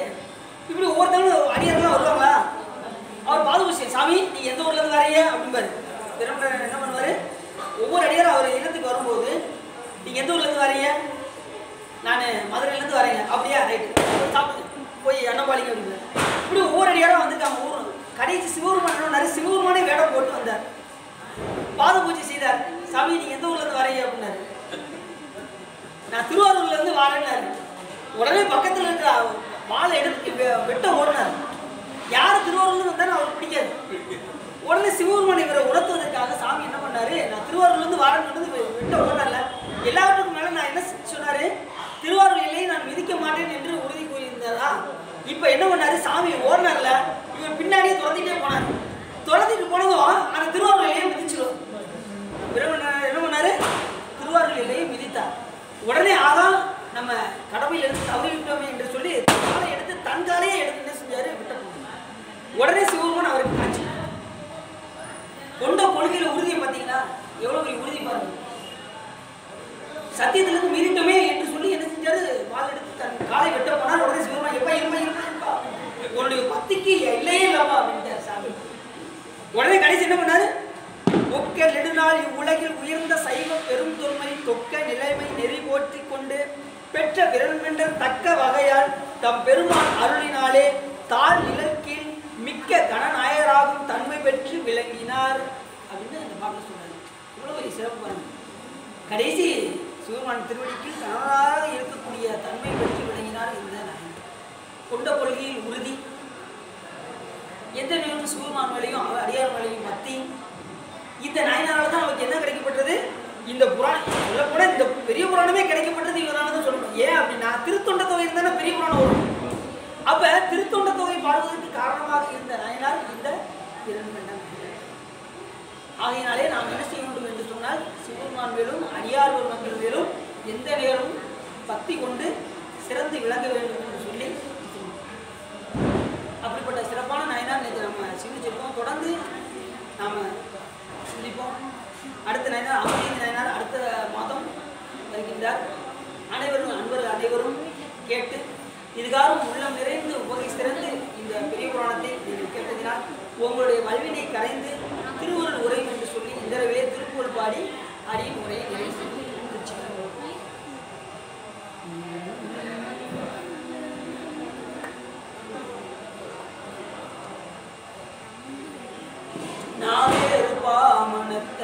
இப்படி ஒவ்வொருத்தவங்களும் அடியாரெல்லாம் வருவாங்களா, அவர் பாதுகாப்பு சாமி நீங்க எந்த ஊர்ல இருந்து வரீங்க அப்படிம்பாரு. என்ன பண்ணுவாரு, ஒவ்வொரு அடியாரும் அவர் இல்லத்துக்கு வரும்போது நீங்க எந்த ஊர்ல இருந்து வரீங்க, நான் மதுரையில இருந்து வரேங்க. அப்படியா, ரைட்டு, சாப்பிட்டு போய் அன்னபாலிங்க அப்படிங்க. இப்படி ஒவ்வொரு அடியாரும் வந்துருக்காங்க. ஊர் கடைசி சிவபெருமான் சிவபெருமானே வேடம் போட்டு வந்தார், பாத பூஜை செய்தார். சாமி நீங்க எந்த ஊர்ல இருந்து வரீங்க அப்படின்னாரு. நான் திருவாரூர்ல இருந்து வரேன்னாரு. உடனே பக்கத்துல இருக்கிற மாலை எடுத்து வெட்ட ஓடினார். யார் திருவாரூர்ல வந்தாலும் அவருக்கு பிடிக்காது. உடனே சிவபெருமான் இவரை உணர்த்துவதற்காக சாமி என்ன பண்ணாரு, நான் திருவாரூர்ல இருந்து வரேன்னு வெட்ட ஓடினார்ல, எல்லாத்துக்கும் மேல நான் என்ன சொன்னாரு, திருவாரூர் எல்லையை நான் மிதிக்க மாட்டேன் என்று உறுதி கூறியிருந்தாரா. இப்ப என்ன பண்ணாரு, சாமி ஓடினார்ல, இவர் பின்னாடியே துரத்திட்டே போனார். துரத்திட்டு போனதும் அந்த திருவாரூர் எல்லையை மிதிச்சிடும். என்ன பண்ணாரு, திருவாரூர் எல்லையை மிதித்தார். உடனே ஆகா நம்ம கடமையில் எடுத்து தவறிவிட்டோமே என்று சொல்லி காலை எடுத்து தன் காலையே எடுத்து என்ன செஞ்சாரு, விட்ட போனார். உடனே சிவபெருமான் அவருக்கு காட்சி கொண்ட கொள்கையில உறுதியை பார்த்தீங்கன்னா எவ்வளவு பெரிய உறுதி பாருங்க. சத்தியத்திலிருந்து மீறிட்டோமே என்று சொல்லி என்ன செஞ்சாரு, வாள் எடுத்து தன் காலை வெட்ட போனார். உடனே சிவபெருமான் எப்ப இருப்பா உன்னுடைய பக்திக்கு இல்லையே இல்லப்பா அப்படின்ட்டார் சாமி. உடனே கடைசி என்ன பண்ணாரு, ஒக்க நெடுநாள் இவ்வுலகில் உயர்ந்த சைவ பெரும் தொன்மை தொக்க நிலைமை நெறி போற்றி கொண்டு பெற்ற விரல்மென்ற தக்க வகையால் தம் பெருமான் அருளினாலே தாழ் நிழல் கீழ் மிக்க கணநாயராகும் தன்மை பெற்று விளங்கினார் அப்படின்னு அந்த பாட்டில் சொன்னார். இவ்வளவு ஒரு சிறப்பு பாருங்க. கடைசி சிவபெருமான் திருவடிக்கு கணவராக இருக்கக்கூடிய தன்மை பெற்று விளங்கினார். இந்த நாயகர் கொண்ட கொள்கையில் உறுதி, எந்த நேரம் சிவபெருமான் மேலையும் அடியார் மேலையும் மத்தி. இந்த நாயனாரால் தான் நமக்கு என்ன கிடைக்கப்பட்டது, இந்த புராணம் சொல்லக்கூட இந்த பெரிய புராணமே கிடைக்கப்பட்டது இவரால் தான் சொல்லணும். ஏன் அப்படின்னா திருத்தொண்ட தொகை இருந்தா பெரிய புராணம் வரும். அப்ப திருத்தொண்ட தொகை பாடுவதற்கு காரணமாக இருந்த நாயனார் இந்த இரண்மண்டலம். ஆகையினாலே நாம் என்ன செய்ய வேண்டும் என்று சொன்னால், சிவபெருமான் மேலும் அடியார் பெருமக்கள் மேலும் எந்த நேரமும் பக்தி கொண்டு சிறந்து விளங்க வேண்டும் என்று சொல்லி அப்படிப்பட்ட சிறப்பான நாயனார் நேற்று நம்ம சிந்திச்சிருக்கோம். தொடர்ந்து நாம் சிந்திப்போம். அடுத்த நாயனார் அமரேந்தி நாயனார் அடுத்த மாதம் வருகின்றார். அனைவரும் அன்பர்கள் அனைவரும் கேட்டு இதுகாரும் உள்ளம் நிறைந்து உபகை சிறந்து இந்த பெரிய புராணத்தை நீங்கள் கேட்டதினால் உங்களுடைய வல்வினை கரைந்து திருவுருள் உரை என்று சொல்லி இந்த திருப்புகழ் பாடி அடியின் உரையை நிறைவு செய்து மனத்த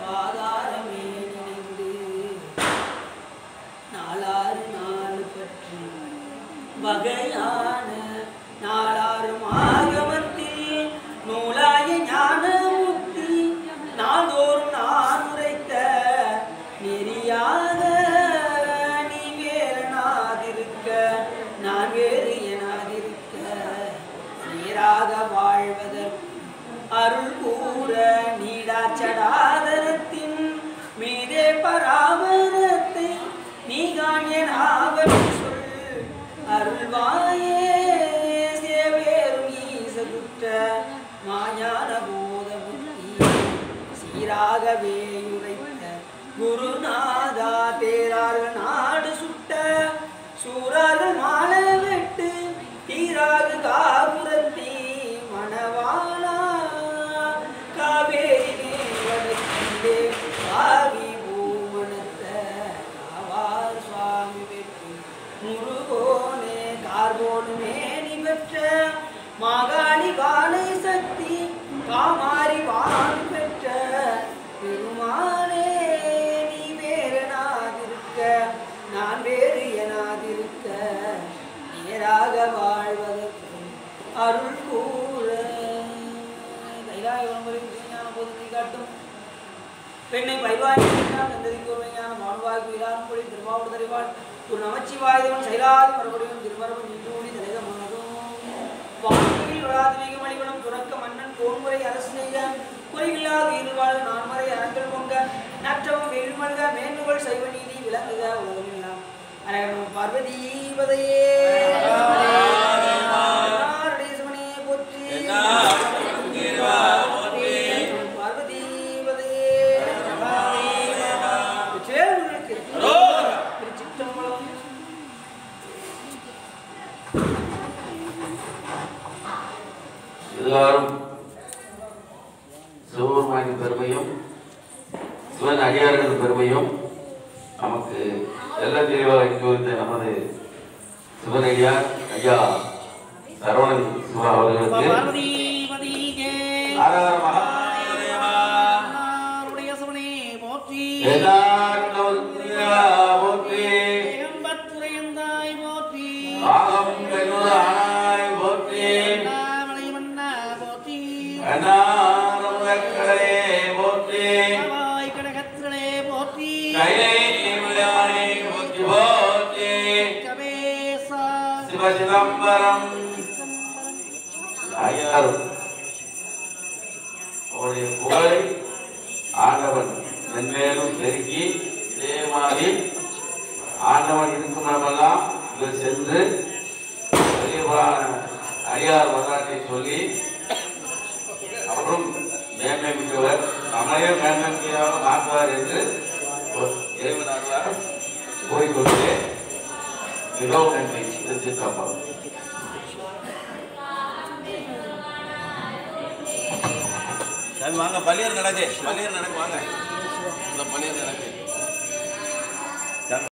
பாதாரமே நினைந்து நாளாறு நாள் பற்றி வகையான அருள் கூற நீடாச்சடாதரத்தின் மீதே பராமரத்தை நீ காணியன் ஆவல் சொல் அருள்வாயே சேவேரும் ஈசகுற்ற மாஞான போத புத்தி சீராகவே உரைத்த குருநாதா தேரார்கள் நாடு சுட்ட சூரார்கள் மாலை வெட்டு தீராகு காபுரத்தி மணவாளா காவேரி வடக்கிலே ஆவி பூமணத்த ஆவார் சுவாமி வெற்றி முருகோனே கார்போனு மேனி பெற்ற மாகாளி பாலை சக்தி காமாரி வான் பெற்ற பெருமானே நீ வேறனாதிருக்க நான் வேறு எனாதிருக்க நேராக வாழ்வதற்கு அருள் கூற தைலாய உணமுறை ஞான போதனை காட்டும் பெண்ணை பைவாய் நந்ததிக்கு ஒரு ஞான மாண்பாய்க்கு இலாரும் மொழி திருமாவூர் தறிவாள் ஒரு நமச்சிவாயுதவன் செயலாதி மறுபடியும் திருமரபன் இன்றூடி தலைதமாகும் வானில் வராது மிகமணிகளும் துறக்க மன்னன் போன்முறை அரசு செய்ய குறையில்லாத இருவாழ் நான்மறை அரங்கள் பொங்க நற்றவம் வெல்மல்க மேன்முகள் சைவ நீதி விளங்குக உலகமெல்லாம் அரகணம் பார்வதீபதையே போற்றி பார்வதீபதையே திருச்சிற்றம்பலம்.
எல்லாரும் சிவபெருமானின் பெருமையும் சிவன் அடியார்கள் பெருமையும் நமக்கு எல்ல தெளிவாக குறித்த நமது சிவனடியார் ஐயா சரவணன் சிவா அவர்களுக்கு சிதம்பரம் ஐயாரும் அவருடைய புகழை ஆண்டவன் மென்மேலும் பெருக்கி இதே மாதிரி ஆண்டவன் இருக்கும் இடமெல்லாம் இவர் சென்று பெரியவரான அடியார் வரலாற்றை சொல்லி அவரும் மேன்மை மிக்கவர் நம்மளையே மேன்மை மிக்கவராக மாற்றுவார் என்று இறைவனார் கூறிக்கொண்டே மிகவும் நன்றி. திருச்சிற்றம்பலம்.
வாங்க பள்ளியர் நடக்கு வாங்க இந்த பள்ளியர் நடக்கு